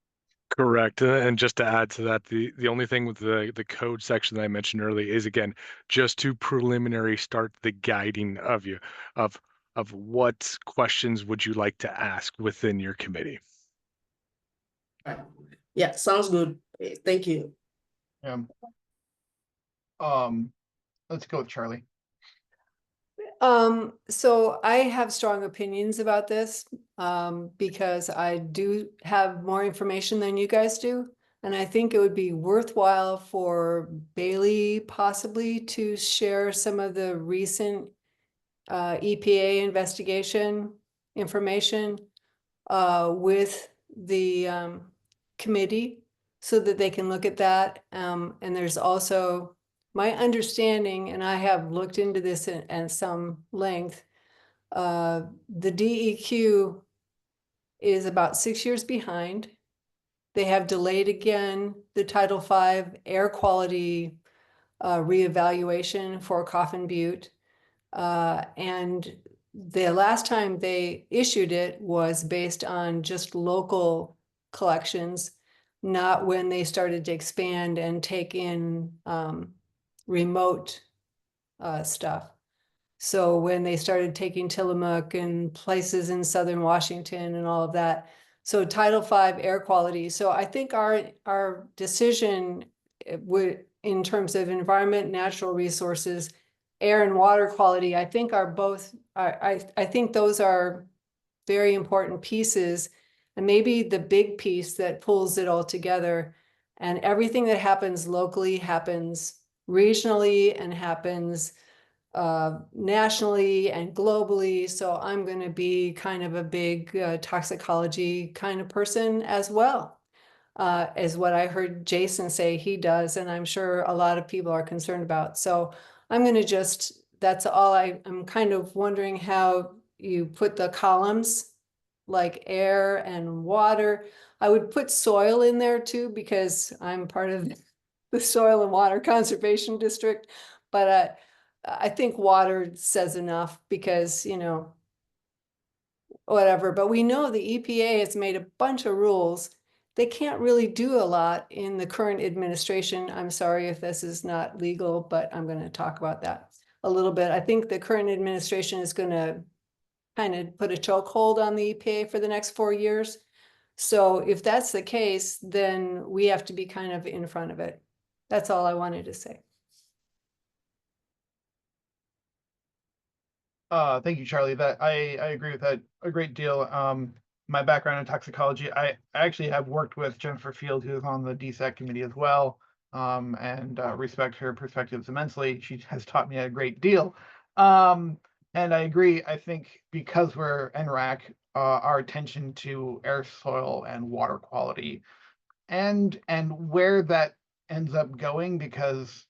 Correct. And just to add to that, the only thing with the code section that I mentioned earlier is, again, just to preliminary start the guiding of you of what questions would you like to ask within your committee. Right. Yeah, sounds good. Thank you. Let's go with Charlie. So I have strong opinions about this, because I do have more information than you guys do. And I think it would be worthwhile for Bailey possibly to share some of the recent EPA investigation information with the committee so that they can look at that. And there's also my understanding, and I have looked into this at some length, the DEQ is about 6 years behind. They have delayed again the Title V air quality reevaluation for Coffin Butte. And the last time they issued it was based on just local collections, not when they started to expand and take in remote stuff. So when they started taking Tillamook and places in southern Washington and all of that. So Title V air quality. So I think our decision would, in terms of environment, natural resources, air and water quality, I think are both, I think those are very important pieces. And maybe the big piece that pulls it all together, and everything that happens locally happens regionally and happens nationally and globally. So I'm going to be kind of a big toxicology kind of person as well, is what I heard Jason say he does. And I'm sure a lot of people are concerned about. So I'm going to that's all I'm kind of wondering how you put the columns like air and water. I would put soil in there too, because I'm part of the Soil and Water Conservation District. But I think water says enough because, whatever. But we know the EPA has made a bunch of rules. They can't really do a lot in the current administration. I'm sorry if this is not legal, but I'm going to talk about that a little bit. I think the current administration is going to kind of put a chokehold on the EPA for the next 4 years. So if that's the case, then we have to be kind of in front of it. That's all I wanted to say. Thank you, Charlie. That I agree with that a great deal. My background in toxicology, I actually have worked with Jennifer Field, who's on the DSAC committee as well, and respect her perspectives immensely. She has taught me a great deal. And I agree. I think because we're NRAC, our attention to air, soil, and water quality, and where that ends up going, because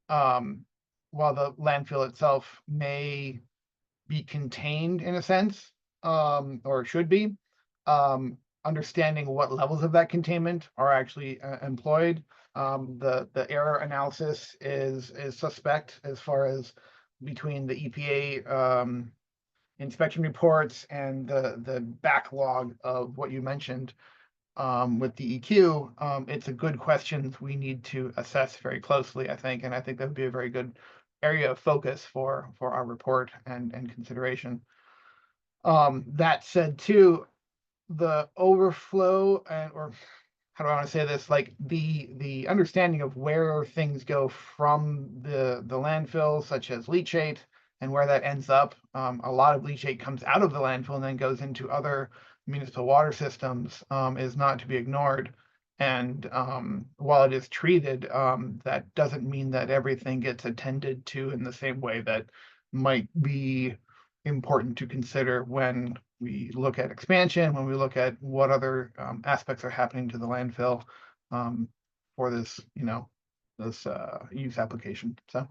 while the landfill itself may be contained in a sense, or should be, understanding what levels of that containment are actually employed. The error analysis is suspect as far as between the EPA inspection reports and the backlog of what you mentioned with DEQ. It's a good question we need to assess very closely, I think, and I think that would be a very good area of focus for our report and consideration. That said, too, the overflow or how do I want to say this? Like the understanding of where things go from the landfill, such as leachate, and where that ends up. A lot of leachate comes out of the landfill and then goes into other municipal water systems, is not to be ignored. And while it is treated, that doesn't mean that everything gets attended to in the same way that might be important to consider when we look at expansion, when we look at what other aspects are happening to the landfill for this, this use application. So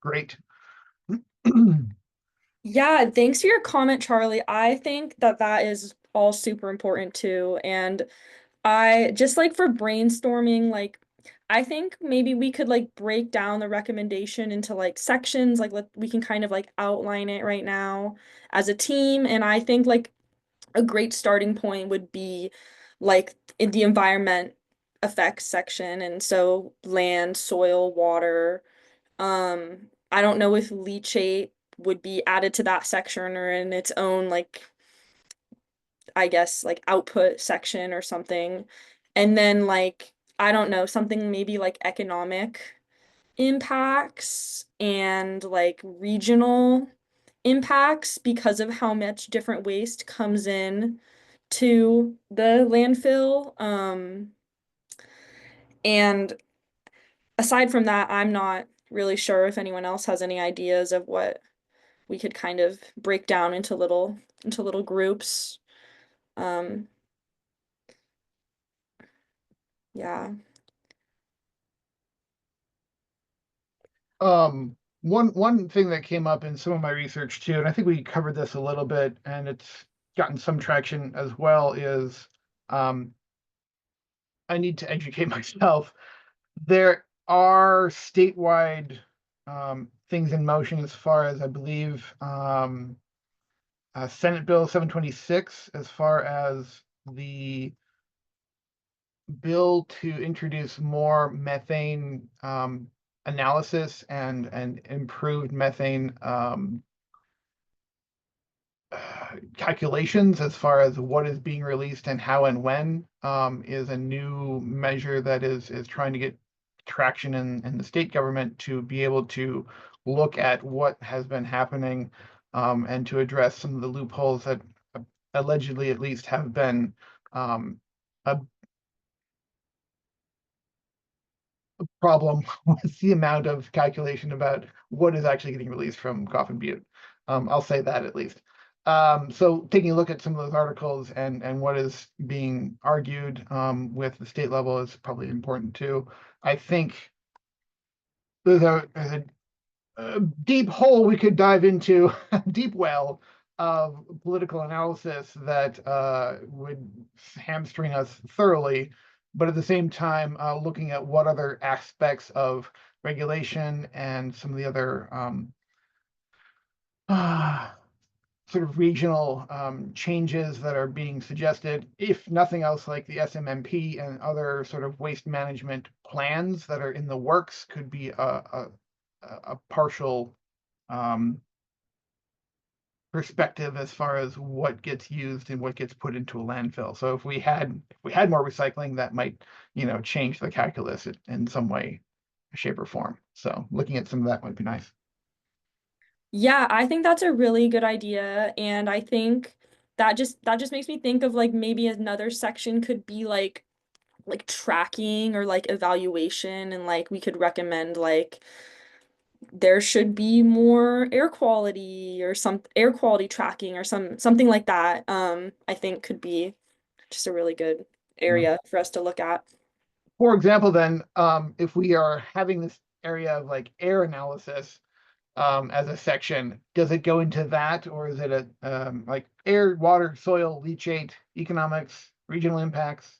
great. Yeah, thanks for your comment, Charlie. I think that that is all super important too. And I just like for brainstorming, like I think maybe we could like break down the recommendation into like sections, like we can kind of like outline it right now as a team. And I think like a great starting point would be like in the environment effects section. And so land, soil, water. I don't know if leachate would be added to that section or in its own like I guess like output section or something. And then like I don't know, something maybe like economic impacts and like regional impacts because of how much different waste comes in to the landfill. And aside from that, I'm not really sure if anyone else has any ideas of what we could kind of break down into little groups. Um, yeah. One thing that came up in some of my research too, and I think we covered this a little bit, and it's gotten some traction as well, is I need to educate myself. There are statewide things in motion as far as I believe Senate Bill 726, as far as the bill to introduce more methane analysis and improved methane calculations as far as what is being released and how and when is a new measure that is trying to get traction in the state government to be able to look at what has been happening and to address some of the loopholes that allegedly at least have been um, a problem with the amount of calculation about what is actually getting released from Coffin Butte. I'll say that at least. So taking a look at some of those articles and what is being argued with the state level is probably important too. I think there's a deep hole we could dive into, a deep well of political analysis that would hamstring us thoroughly. But at the same time, looking at what other aspects of regulation and some of the other sort of regional changes that are being suggested, if nothing else, like the SMMP and other sort of waste management plans that are in the works, could be a partial perspective as far as what gets used and what gets put into a landfill. So if we had more recycling, that might, change the calculus in some way, shape, or form. So looking at some of that might be nice. Yeah, I think that's a really good idea. And I think that just makes me think of like maybe another section could be like tracking or like evaluation and like we could recommend like there should be more air quality or some air quality tracking or something like that. I think could be just a really good area for us to look at. For example, then, if we are having this area of like air analysis as a section, does it go into that, or is it a like air, water, soil, leachate, economics, regional impacts,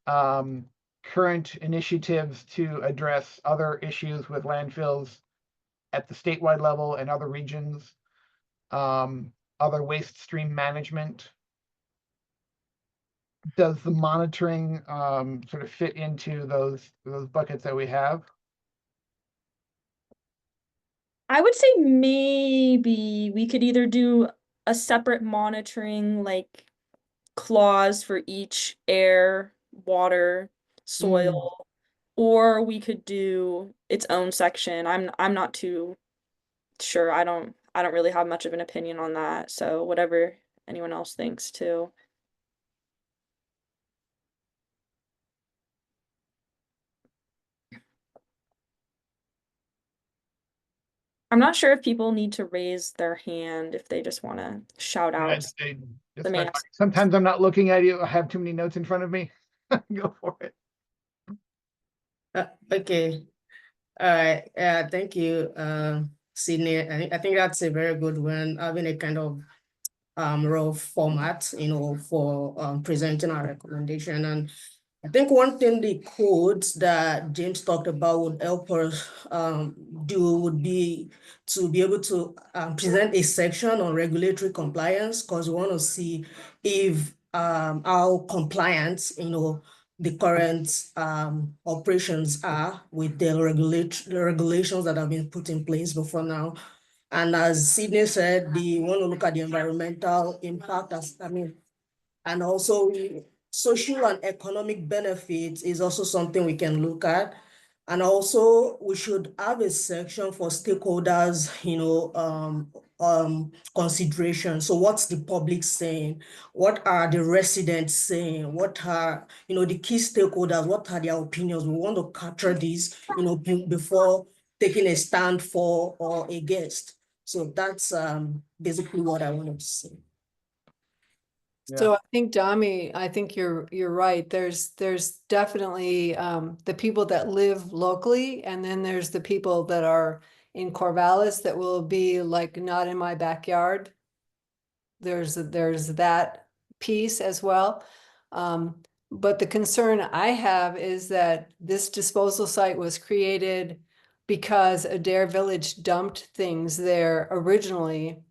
current initiatives to address other issues with landfills at the statewide level and other regions, other waste stream management? Does the monitoring sort of fit into those buckets that we have? I would say maybe we could either do a separate monitoring like clause for each air, water, soil, or we could do its own section. I'm not too sure. I don't really have much of an opinion on that. So whatever anyone else thinks too. I'm not sure if people need to raise their hand if they just want to shout Yeah, out it's the fine. main. Sometimes I'm not looking at you. I have too many notes in front of me. Go for it. Okay. All right. Thank you, Sydney. I think that's a very good one, having a kind of raw format, for presenting our recommendation. And I think one thing the codes that James talked about would help us do would be to be able to present a section on regulatory compliance, because we want to see if how compliant, the current operations are with the regulations that have been put in place before now. And as Sydney said, they want to look at the environmental impact and also social and economic benefits is also something we can look at. And also we should have a section for stakeholders, consideration. So what's the public saying? What are the residents saying? What are, the key stakeholders? What are their opinions? We want to capture these, before taking a stand for or against. So that's basically what I wanted to say. So I think Dami, I think you're right. There's definitely the people that live locally, and then there's the people that are in Corvallis that will be like not in my backyard. There's that piece as well. But the concern I have is that this disposal site was created because Adair Village dumped things there originally.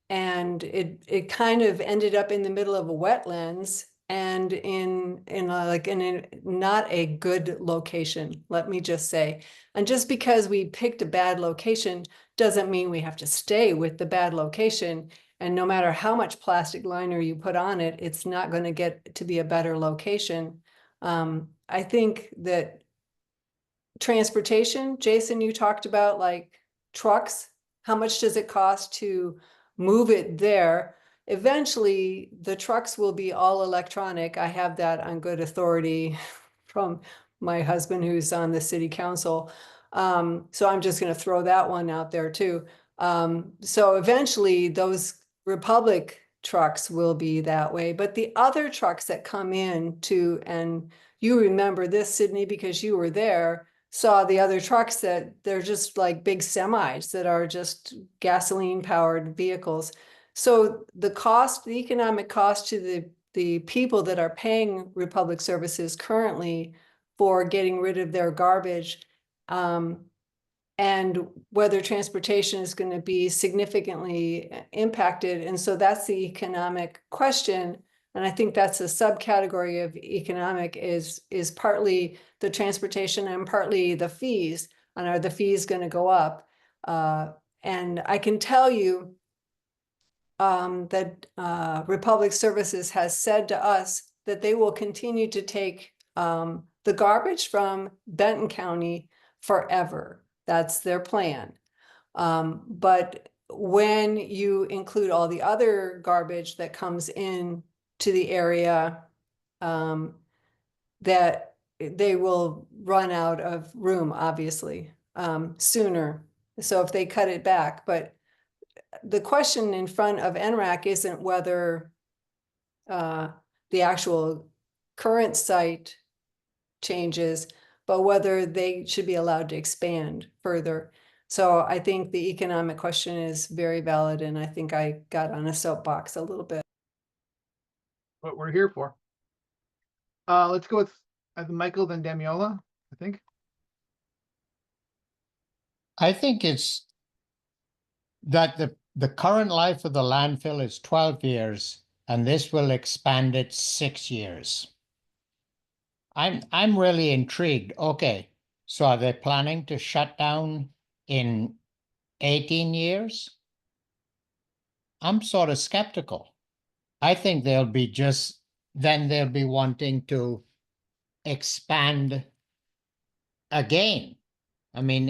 And it kind of ended up in the middle of a wetlands and in a not a good location, let me just say. And just because we picked a bad location doesn't mean we have to stay with the bad location. And no matter how much plastic liner you put on it, it's not going to get to be a better location. I think that transportation, Jason, you talked about like trucks. How much does it cost to move it there? Eventually, the trucks will be all electronic. I have that on good authority from my husband who's on the city council. So I'm just going to throw that one out there too. So eventually those Republic trucks will be that way, but the other trucks that come in to, and you remember this, Sydney, because you were there, saw the other trucks that they're just like big semis that are just gasoline powered vehicles. So the economic cost to the people that are paying Republic Services currently for getting rid of their garbage, and whether transportation is going to be significantly impacted. And so that's the economic question. And I think that's a subcategory of economic is partly the transportation and partly the fees. And are the fees going to go up? And I can tell you that Republic Services has said to us that they will continue to take the garbage from Benton County forever. That's their plan. But when you include all the other garbage that comes in to the area, that they will run out of room, obviously, sooner. So if they cut it back, but the question in front of NRAC isn't whether the actual current site changes, but whether they should be allowed to expand further. So I think the economic question is very valid, and I think I got on a soapbox a little bit. What we're here for. Let's go with Michael, then Damiola, I think. I think it's that the current life of the landfill is 12 years, and this will expand it 6 years. I'm really intrigued. Okay, so are they planning to shut down in 18 years? I'm sort of skeptical. I think they'll be wanting to expand again. I mean,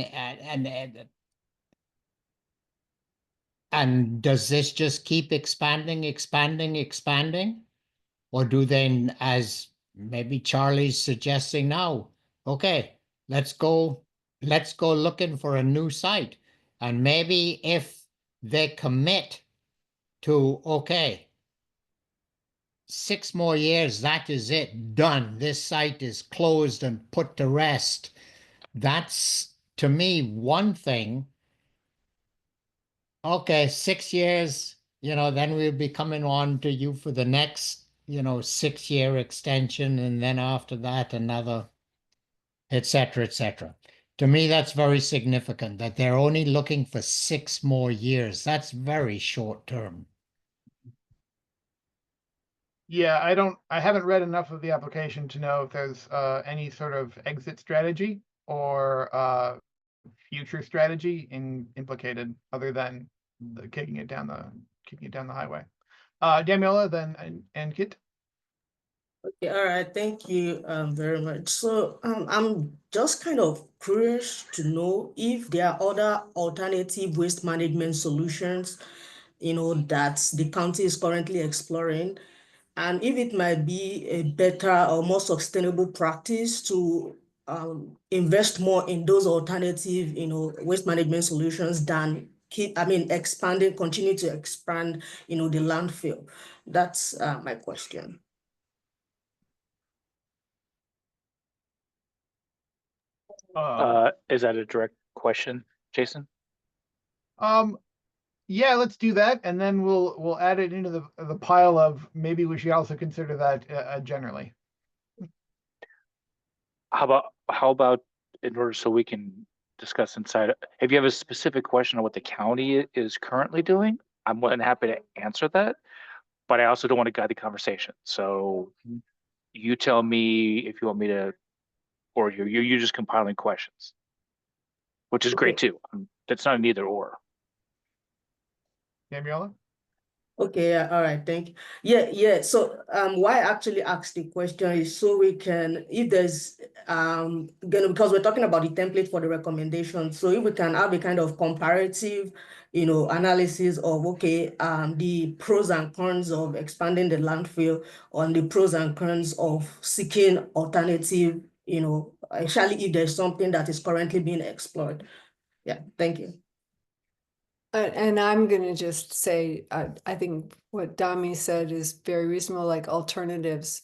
and does this just keep expanding? Or do they, as maybe Charlie's suggesting now, okay, let's go looking for a new site. And maybe if they commit to, okay, 6 more years, that is it, done. This site is closed and put to rest. That's, to me, one thing. Okay, 6 years, then we'll be coming on to you for the next, 6-year extension, and then after that, another, et cetera, et cetera. To me, that's very significant that they're only looking for 6 more years. That's very short term. Yeah, I haven't read enough of the application to know if there's any sort of exit strategy or future strategy implicated other than kicking it down the highway. Daniela, then and Kit. Okay, all right, thank you very much. So I'm just kind of curious to know if there are other alternative waste management solutions, that the county is currently exploring, and if it might be a better or more sustainable practice to invest more in those alternative, waste management solutions than continue to expand, the landfill. That's my question. Is that a direct question, Jason? Yeah, let's do that, and then we'll add it into the pile of maybe we should also consider that generally. How about in order so we can discuss inside, if you have a specific question on what the county is currently doing, I'm more than happy to answer that, but I also don't want to guide the conversation. So you tell me if you want me to, or you're just compiling questions, which is great too. That's not an either or. Daniela? Okay, yeah, all right, thank you. Yeah. So why I actually asked the question is so we can, if there's because we're talking about the template for the recommendation. So if we can have a kind of comparative, analysis of the pros and cons of expanding the landfill on the pros and cons of seeking alternative, especially if there's something that is currently being explored. Yeah, thank you. And I'm going to just say, I think what Dami said is very reasonable, like alternatives.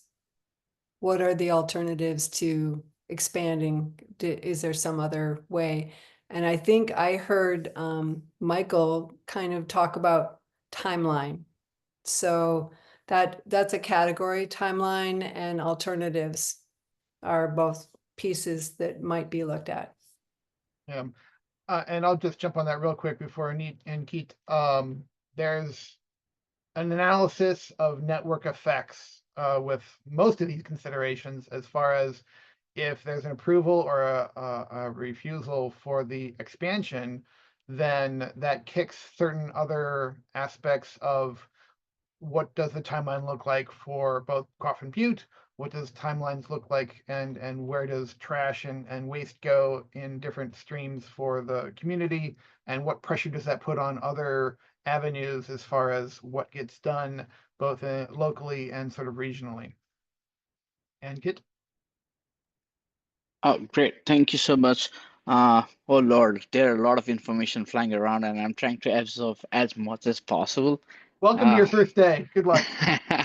What are the alternatives to expanding? Is there some other way? And I think I heard Michael kind of talk about timeline. So that's a category. Timeline and alternatives are both pieces that might be looked at. Yeah. And I'll just jump on that real quick before Anit and Keith. There's an analysis of network effects with most of these considerations as far as if there's an approval or a refusal for the expansion, then that kicks certain other aspects of what does the timeline look like for both Coffin Butte? What does timelines look like, and where does trash and waste go in different streams for the community, and what pressure does that put on other avenues as far as what gets done both locally and sort of regionally? And Kit? Oh, great. Thank you so much. Oh Lord, there are a lot of information flying around and I'm trying to absorb as much as possible. Welcome to your first day. Good luck.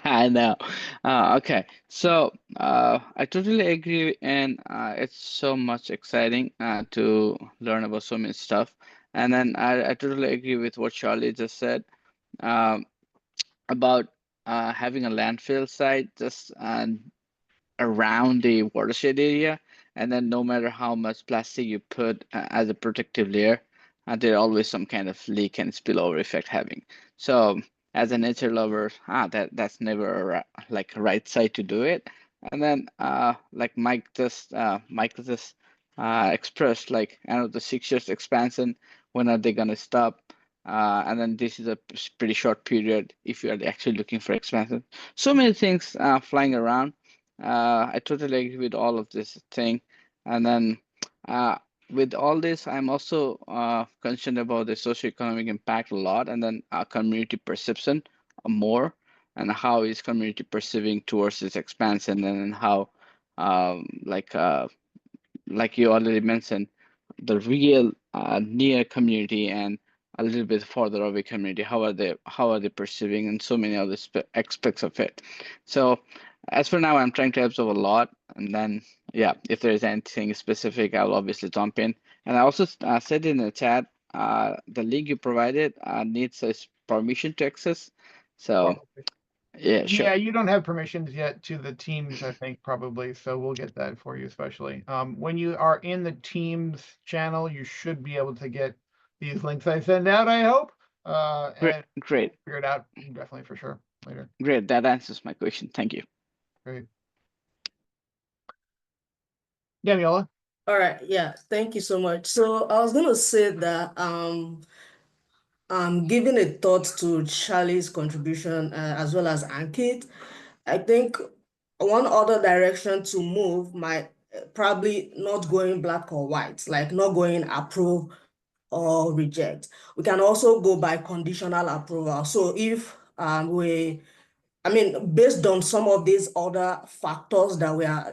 I know. Okay, so I totally agree, and it's so much exciting to learn about so many stuff. And then I totally agree with what Charlie just said about having a landfill site just around the watershed area, and then no matter how much plastic you put as a protective layer, there's always some kind of leak and spillover effect having. So as a nature lover, that's never like a right side to do it. And then like Mike just expressed, like, I know the 6 years expansion, when are they gonna stop? And then this is a pretty short period if you are actually looking for expansion. So many things flying around. I totally agree with all of this thing. And then with all this, I'm also concerned about the socioeconomic impact a lot, and then community perception more, and how is community perceiving towards this expansion, and how like you already mentioned, the real near community and a little bit further away community. How are they perceiving, and so many other aspects of it. So as for now, I'm trying to absorb a lot, and then yeah, if there's anything specific, I'll obviously jump in. And I also said in the chat, the link you provided needs a permission to access. So yeah, sure. Yeah, you don't have permissions yet to the teams, I think, probably, so we'll get that for you especially. When you are in the Teams channel, you should be able to get these links I send out, I hope. Great, And great, figure it out definitely for sure later. great. That answers my question. Thank you. Great. Daniela? All right, yeah, thank you so much. So I was gonna say that giving a thought to Charlie's contribution as well as Ankit, I think one other direction to move might probably not going black or white, like not going approve or reject. We can also go by conditional approval. So if based on some of these other factors that we are,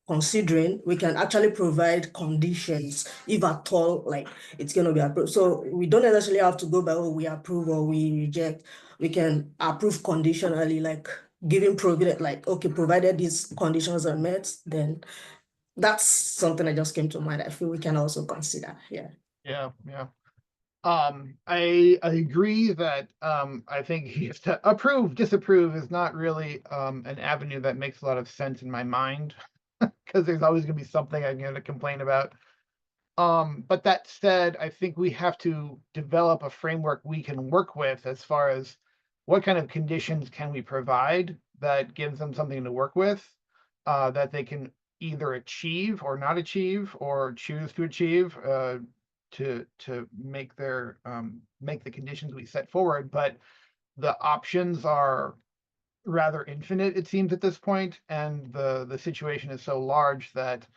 considering, we can actually provide conditions if at all, like it's going to be approved. So we don't necessarily have to go by what we approve or we reject. We can approve conditionally, like giving provided, like, okay, provided these conditions are met, then that's something that just came to mind. I feel we can also consider. Yeah. Yeah. I agree that I think you have to approve, disapprove is not really an avenue that makes a lot of sense in my mind because there's always going to be something I'm going to complain about. But that said, I think we have to develop a framework we can work with as far as what kind of conditions can we provide that gives them something to work with, that they can either achieve or not achieve or choose to achieve, to make their make the conditions we set forward. But the options are rather infinite, it seems, at this point, and the situation is so large that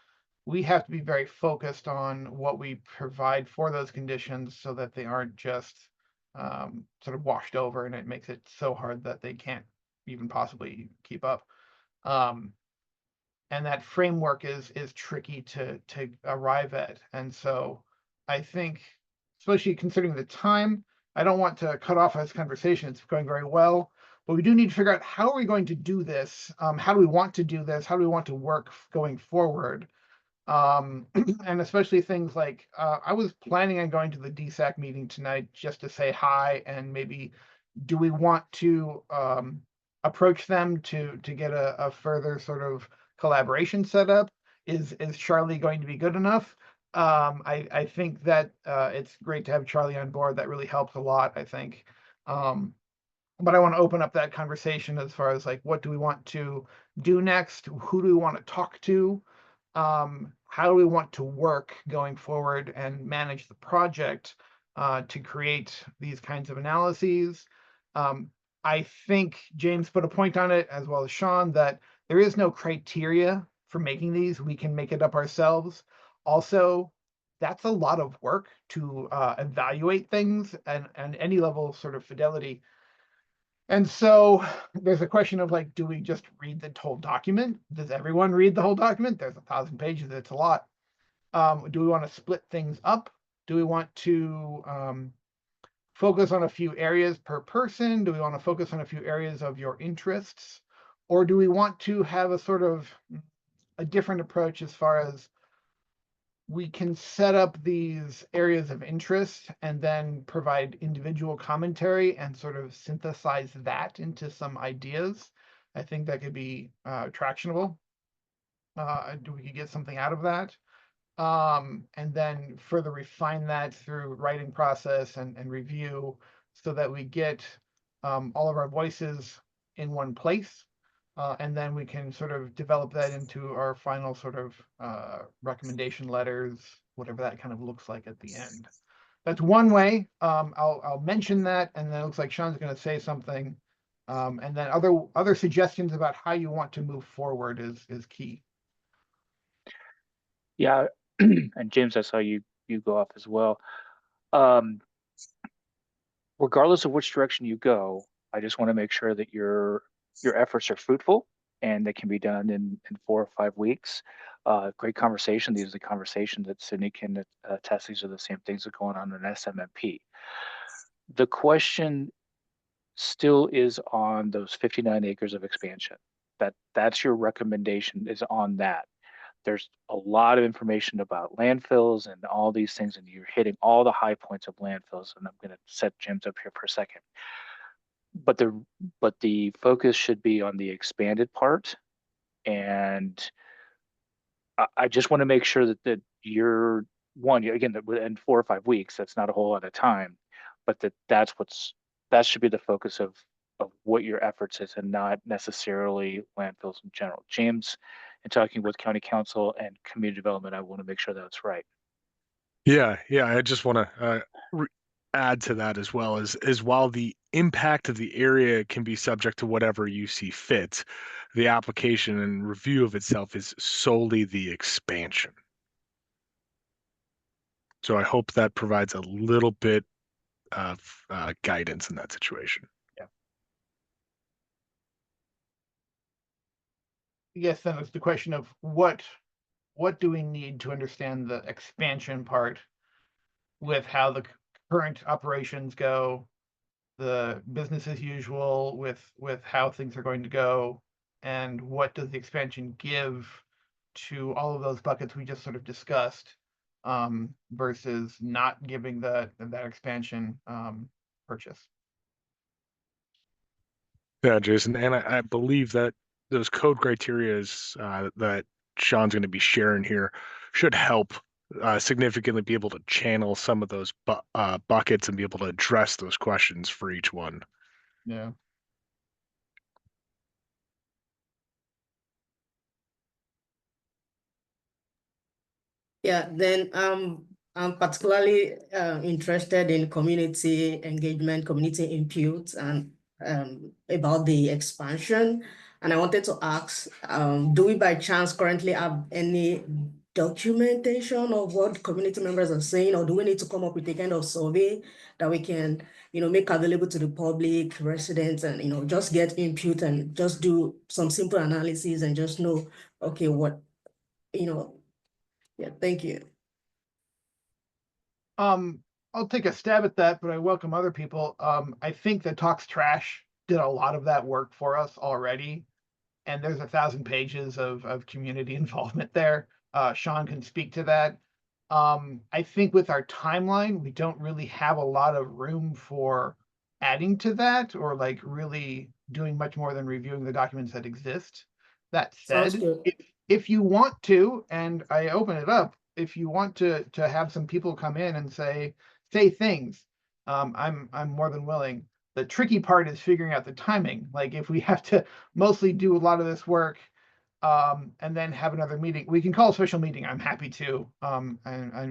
we have to be very focused on what we provide for those conditions so that they aren't just sort of washed over, and it makes it so hard that they can't even possibly keep up. And that framework is tricky to arrive at. And so I think, especially considering the time, I don't want to cut off this conversation. It's going very well, but we do need to figure out how are we going to do this? How do we want to do this? How do we want to work going forward? And especially things like I was planning on going to the DSAC meeting tonight just to say hi, and maybe do we want to approach them to get a further sort of collaboration set up? Is Charlie going to be good enough? I think that it's great to have Charlie on board. That really helps a lot, I think. But I want to open up that conversation as far as like, what do we want to do next? Who do we want to talk to? How do we want to work going forward and manage the project to create these kinds of analyses? I think James put a point on it, as well as Sean, that there is no criteria for making these. We can make it up ourselves. Also, that's a lot of work to evaluate things and any level of sort of fidelity. And so there's a question of like, do we just read the whole document? Does everyone read the whole document? There's 1,000 pages, it's a lot. Do we want to split things up? Do we want to focus on a few areas per person? Do we want to focus on a few areas of your interests? Or do we want to have a sort of a different approach as far as we can set up these areas of interest and then provide individual commentary and sort of synthesize that into some ideas? I think that could be tractionable. Do we could get something out of that? And then further refine that through writing process and review so that we get all of our voices in one place. And then we can sort of develop that into our final sort of recommendation letters, whatever that kind of looks like at the end. That's one way. I'll mention that, and then it looks like Sean's going to say something. And then other suggestions about how you want to move forward is key. Yeah, and James, I saw you go off as well. Um, Regardless of which direction you go, I just want to make sure that your efforts are fruitful and that can be done in 4 or 5 weeks. Great conversation. These are the conversations that Sydney can attest. These are the same things that are going on in SMMP. The question still is on those 59 acres of expansion. That's your recommendation is on that. There's a lot of information about landfills and all these things, and you're hitting all the high points of landfills. And I'm going to set Jim's up here for a second. But the focus should be on the expanded part, and I just want to make sure that you're one again that in 4 or 5 weeks. That's not a whole lot of time, but that should be the focus of what your efforts is, and not necessarily landfills in general. James, in talking with county council and community development, I want to make sure that's right. Yeah, I just want to add to that as well as while the impact of the area can be subject to whatever you see fit, the application and review of itself is solely the expansion. So I hope that provides a little bit of guidance in that situation. Yeah. Yes, then it's the question of what do we need to understand the expansion part with how the current operations go, the business as usual with how things are going to go, and what does the expansion give to all of those buckets we just sort of discussed, versus not giving that expansion purchase. Yeah, Jason, and I believe that those code criteria that Sean's going to be sharing here should help significantly be able to channel some of those buckets and be able to address those questions for each one. Yeah. Yeah, then I'm particularly interested in community engagement, community input, and about the expansion. And I wanted to ask, do we by chance currently have any documentation of what community members are saying, or do we need to come up with a kind of survey that we can, make available to the public, residents, and, just get input and just do some simple analysis and just know, okay, what, yeah, thank you. I'll take a stab at that, but I welcome other people. I think that Talks Trash did a lot of that work for us already, and there's 1,000 pages of community involvement there. Sean can speak to that. I think with our timeline, we don't really have a lot of room for adding to that or like really doing much more than reviewing the documents that exist. That Sounds said, good. if you want to, and I open it up, if you want to have some people come in and say things, I'm more than willing. The tricky part is figuring out the timing. Like if we have to mostly do a lot of this work, and then have another meeting, we can call a special meeting. I'm happy to. I'm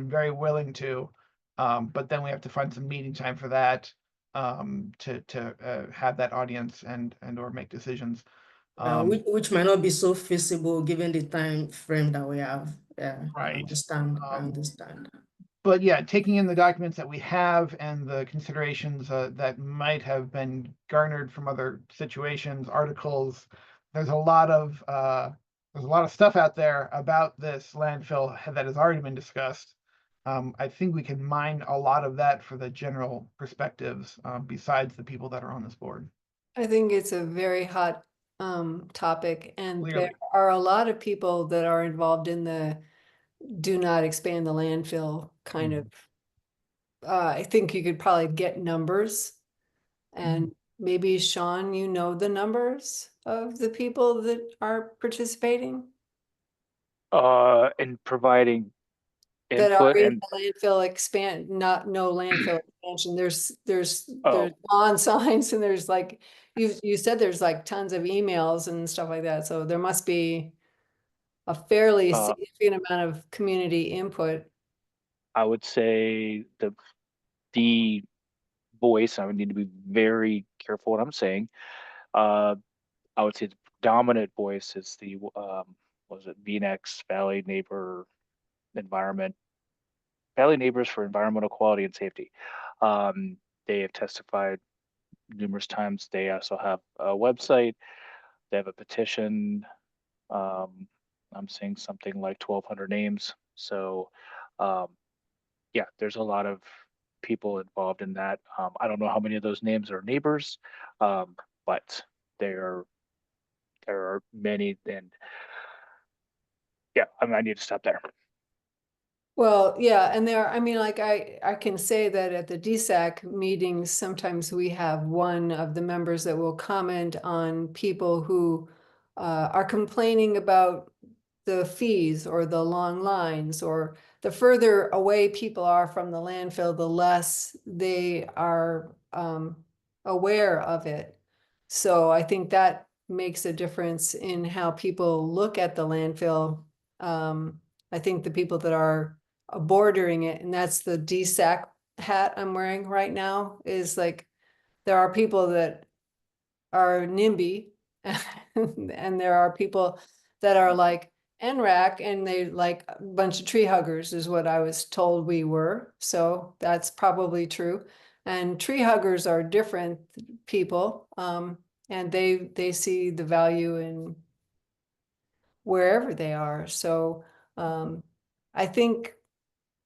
very willing to. But then we have to find some meeting time for that, to have that audience and or make decisions. Which might not be so feasible given the time frame that we have. Yeah, I Right. understand. I understand. But yeah, taking in the documents that we have and the considerations that might have been garnered from other situations, articles, there's a lot of stuff out there about this landfill that has already been discussed. I think we can mine a lot of that for the general perspectives, besides the people that are on this board. I think it's a very hot topic, and Clearly. there are a lot of people that are involved in the do not expand the landfill kind of. I think you could probably get numbers, and maybe Sean, you know the numbers of the people that are participating And providing that are input in and the landfill expand, not no landfill expansion. There's Oh. lawn signs, and there's like you said there's like tons of emails and stuff like that. So there must be a fairly significant amount of community input. I would say the voice, I would need to be very careful what I'm saying. I would say the dominant voice is the what was it, VNX, Valley Neighbors for Environmental Quality and Safety. They have testified numerous times. They also have a website They have a petition. I'm seeing something like 1,200 names. So, um, yeah, there's a lot of people involved in that. I don't know how many of those names are neighbors, but there there are many, and yeah, I need to stop there. Well, yeah, and there, I mean, like I can say that at the DSAC meetings, sometimes we have one of the members that will comment on people who are complaining about the fees or the long lines, or the further away people are from the landfill, the less they are aware of it. So I think that makes a difference in how people look at the landfill. I think the people that are bordering it, and that's the DSAC hat I'm wearing right now, is like, there are people that are NIMBY and there are people that are like NRAC, and they like a bunch of tree huggers is what I was told we were. So that's probably true. And tree huggers are different people, and they see the value in wherever they are. So I think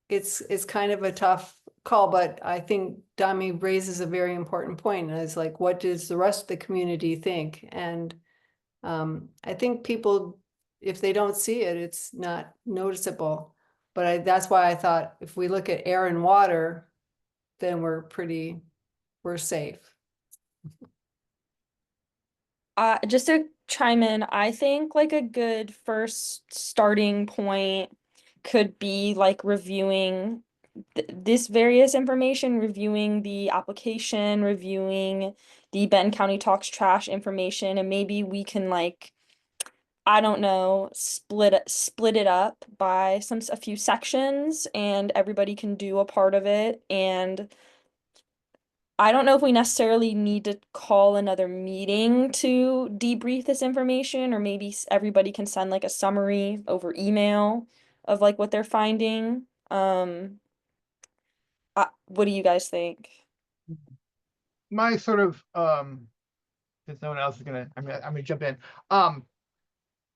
it's kind of a tough call, but I think Dami raises a very important point. And it's like, what does the rest of the community think? And I think people, if they don't see it, it's not noticeable. But that's why I thought if we look at air and water, then we're safe. Just to chime in, I think like a good first starting point could be like reviewing this various information, reviewing the application, reviewing the Benton County Talks Trash information, and maybe we can like, I don't know, split it up by a few sections, and everybody can do a part of it. And I don't know if we necessarily need to call another meeting to debrief this information, or maybe everybody can send like a summary over email of like what they're finding. What do you guys think? My sort of since no one else is gonna, I'm gonna jump in.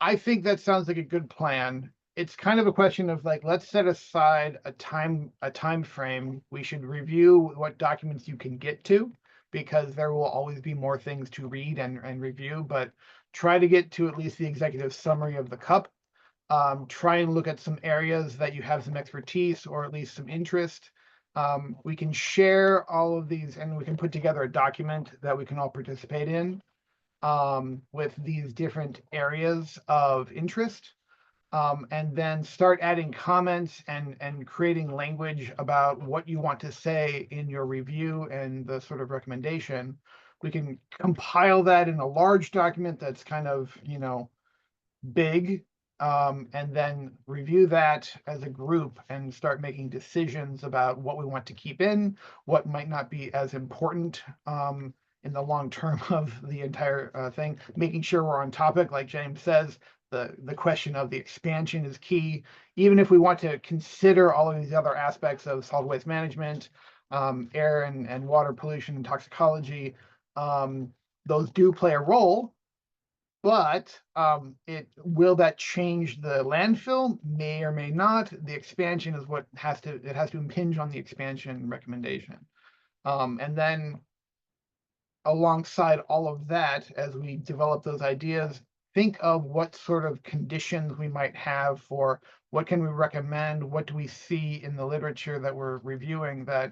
I think that sounds like a good plan. It's kind of a question of like, let's set aside a time frame. We should review what documents you can get to, because there will always be more things to read and review, but try to get to at least the executive summary of the cup. Try and look at some areas that you have some expertise or at least some interest. We can share all of these and we can put together a document that we can all participate in, with these different areas of interest, and then start adding comments and creating language about what you want to say in your review and the sort of recommendation. We can compile that in a large document that's kind of, big, and then review that as a group and start making decisions about what we want to keep in, what might not be as important in the long term of the entire thing, making sure we're on topic. Like James says, the question of the expansion is key. Even if we want to consider all of these other aspects of solid waste management, air and water pollution and toxicology, those do play a role. But will that change the landfill? May or may not. The expansion is what has to impinge on the expansion recommendation. And then alongside all of that, as we develop those ideas, think of what sort of conditions we might have for what can we recommend, what do we see in the literature that we're reviewing that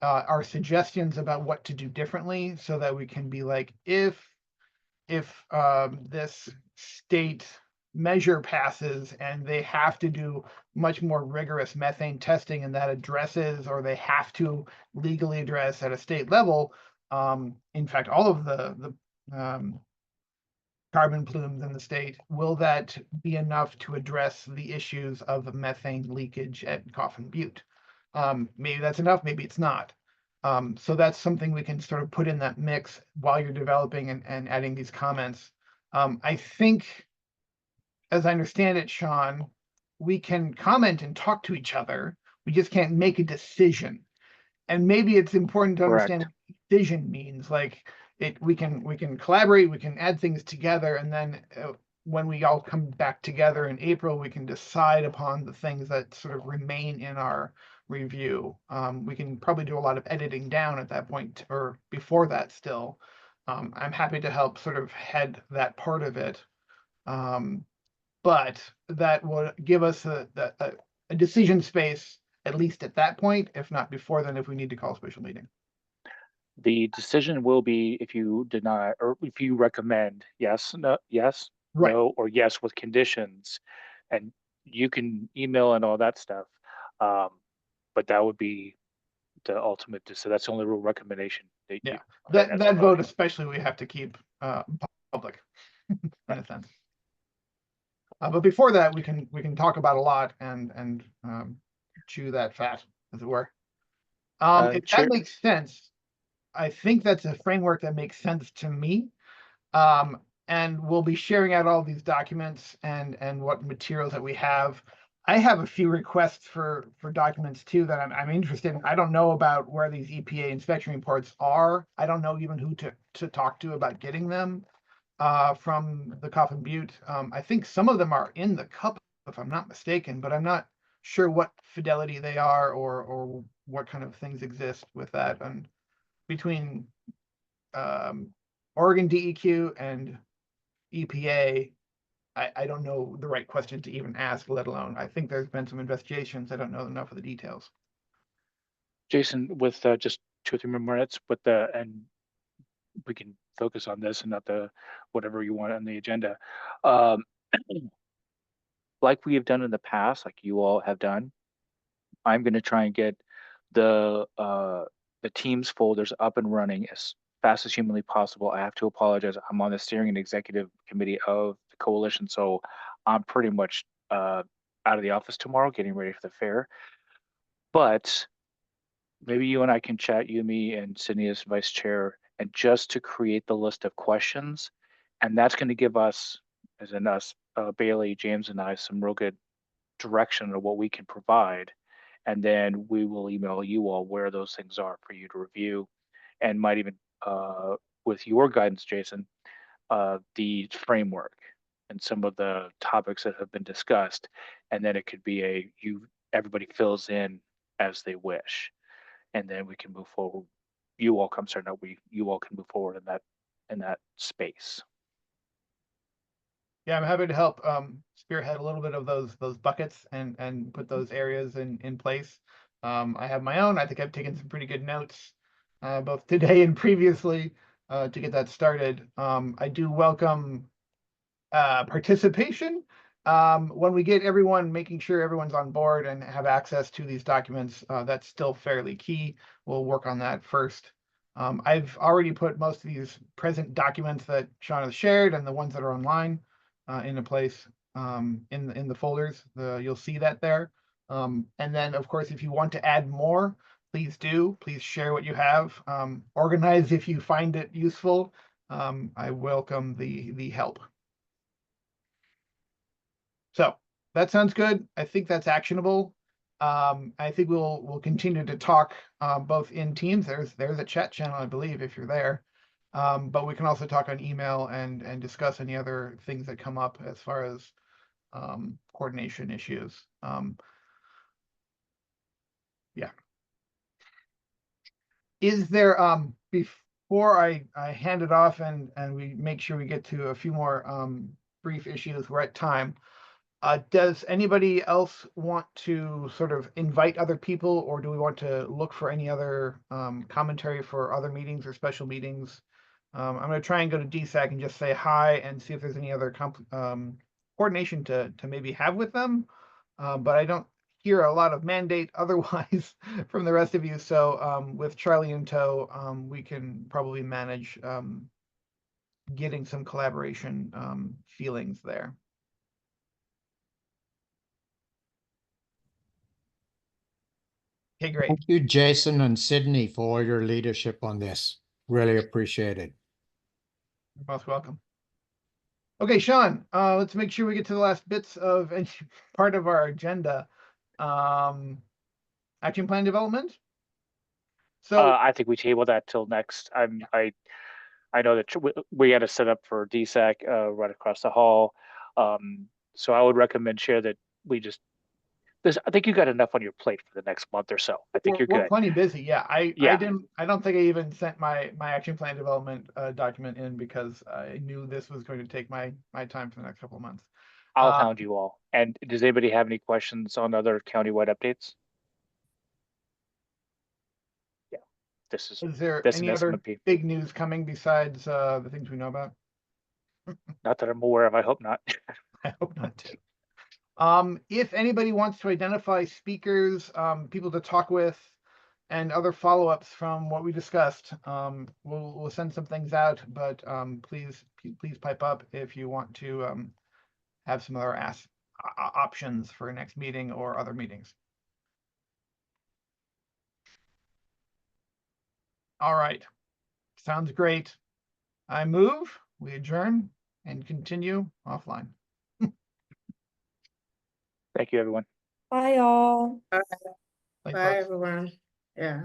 are suggestions about what to do differently, so that we can be like, if this state measure passes and they have to do much more rigorous methane testing, and that addresses, or they have to legally address at a state level, in fact, all of the carbon plumes in the state, will that be enough to address the issues of methane leakage at Coffin Butte? Maybe that's enough, maybe it's not. So that's something we can sort of put in that mix while you're developing and adding these comments. I think, as I understand it, Sean, we can comment and talk to each other. We just can't make a decision. And maybe it's important to understand Correct. what decision means. Like, we can collaborate, we can add things together, and then when we all come back together in April, we can decide upon the things that sort of remain in our review. We can probably do a lot of editing down at that point, or before that still. I'm happy to help sort of head that part of it. But that will give us a decision space, at least at that point, if not before then, if we need to call a special meeting. The decision will be if you deny or if you recommend yes, no, yes, Right. no, or yes with conditions, and you can email and all that stuff. But that would be the ultimate. So that's the only real recommendation that Yeah, as that a vote body. especially we have to keep public in a sense. But before that, we can talk about a lot and chew that fat, as it were. If Chair, that makes sense, I think that's a framework that makes sense to me. And we'll be sharing out all these documents and what materials that we have. I have a few requests for documents too that I'm interested in. I don't know about where these EPA inspection reports are. I don't know even who to talk to about getting them from the Coffin Butte. I think some of them are in the cup, if I'm not mistaken, but I'm not sure what fidelity they are or what kind of things exist with that. And between Oregon DEQ and EPA, I don't know the right question to even ask, let alone, I think there's been some investigations. I don't know enough of the details. Jason, with just 2 or 3 more minutes, and we can focus on this and not the whatever you want on the agenda. Um, like we have done in the past, like you all have done, I'm going to try and get the Teams folders up and running as fast as humanly possible. I have to apologize. I'm on the steering and executive committee of the coalition, so I'm pretty much out of the office tomorrow, getting ready for the fair. But maybe you and I can chat, you, me, and Sydney as vice chair, and just to create the list of questions, and that's going to give us, as in us, Bailey, James, and I, some real good direction of what we can provide. And then we will email you all where those things are for you to review, and might even, with your guidance, Jason, the framework and some of the topics that have been discussed. And then it could be everybody fills in as they wish, and then we can move forward. You all come certain that you all can move forward in that space. Yeah, I'm happy to help spearhead a little bit of those buckets and put those areas in place. I have my own. I think I've taken some pretty good notes both today and previously to get that started. I do welcome participation. When we get everyone, making sure everyone's on board and have access to these documents, that's still fairly key. We'll work on that first. I've already put most of these present documents that Sean has shared and the ones that are online into place in the folders. You'll see that there. And then, of course, if you want to add more, please do. Please share what you have. Organize if you find it useful. I welcome the help. So that sounds good. I think that's actionable. I think we'll continue to talk both in Teams. There's a chat channel, I believe, if you're there. But we can also talk on email and discuss any other things that come up as far as coordination issues. Yeah. Is there before I hand it off and we make sure we get to a few more brief issues, we're at time. Does anybody else want to sort of invite other people, or do we want to look for any other commentary for other meetings or special meetings? I'm going to try and go to DSAC and just say hi and see if there's any other coordination to maybe have with them. But I don't hear a lot of mandate otherwise from the rest of you. So with Charlie in tow, we can probably manage getting some collaboration feelings there. Okay, great. Thank you, Jason and Sydney, for your leadership on this. Really appreciate it. You're most welcome. Okay, Sean, let's make sure we get to the last bits of any part of our agenda. Action plan development. So I think we table that till next. I know that we had to set up for DSAC right across the hall. So I would recommend, Chair, that we just I think you got enough on your plate for the next month or so. I think you're We're good. plenty busy. Yeah, I Yeah. don't think I even sent my action plan development document in because I knew this was going to take my time for the next couple of months. I'll hound you all. And does anybody have any questions on other countywide updates? Yeah, Is there this any and other SMP. big news coming besides the things we know about? Not that I'm aware of. I hope not. I hope not too. If anybody wants to identify speakers, people to talk with, and other follow-ups from what we discussed, we'll send some things out, but please pipe up if you want to have some other options for next meeting or other meetings. All right, sounds great. I move, we adjourn, and continue offline. Thank you, everyone. Bye, y'all. Thanks, Bye, folks. everyone. Yeah.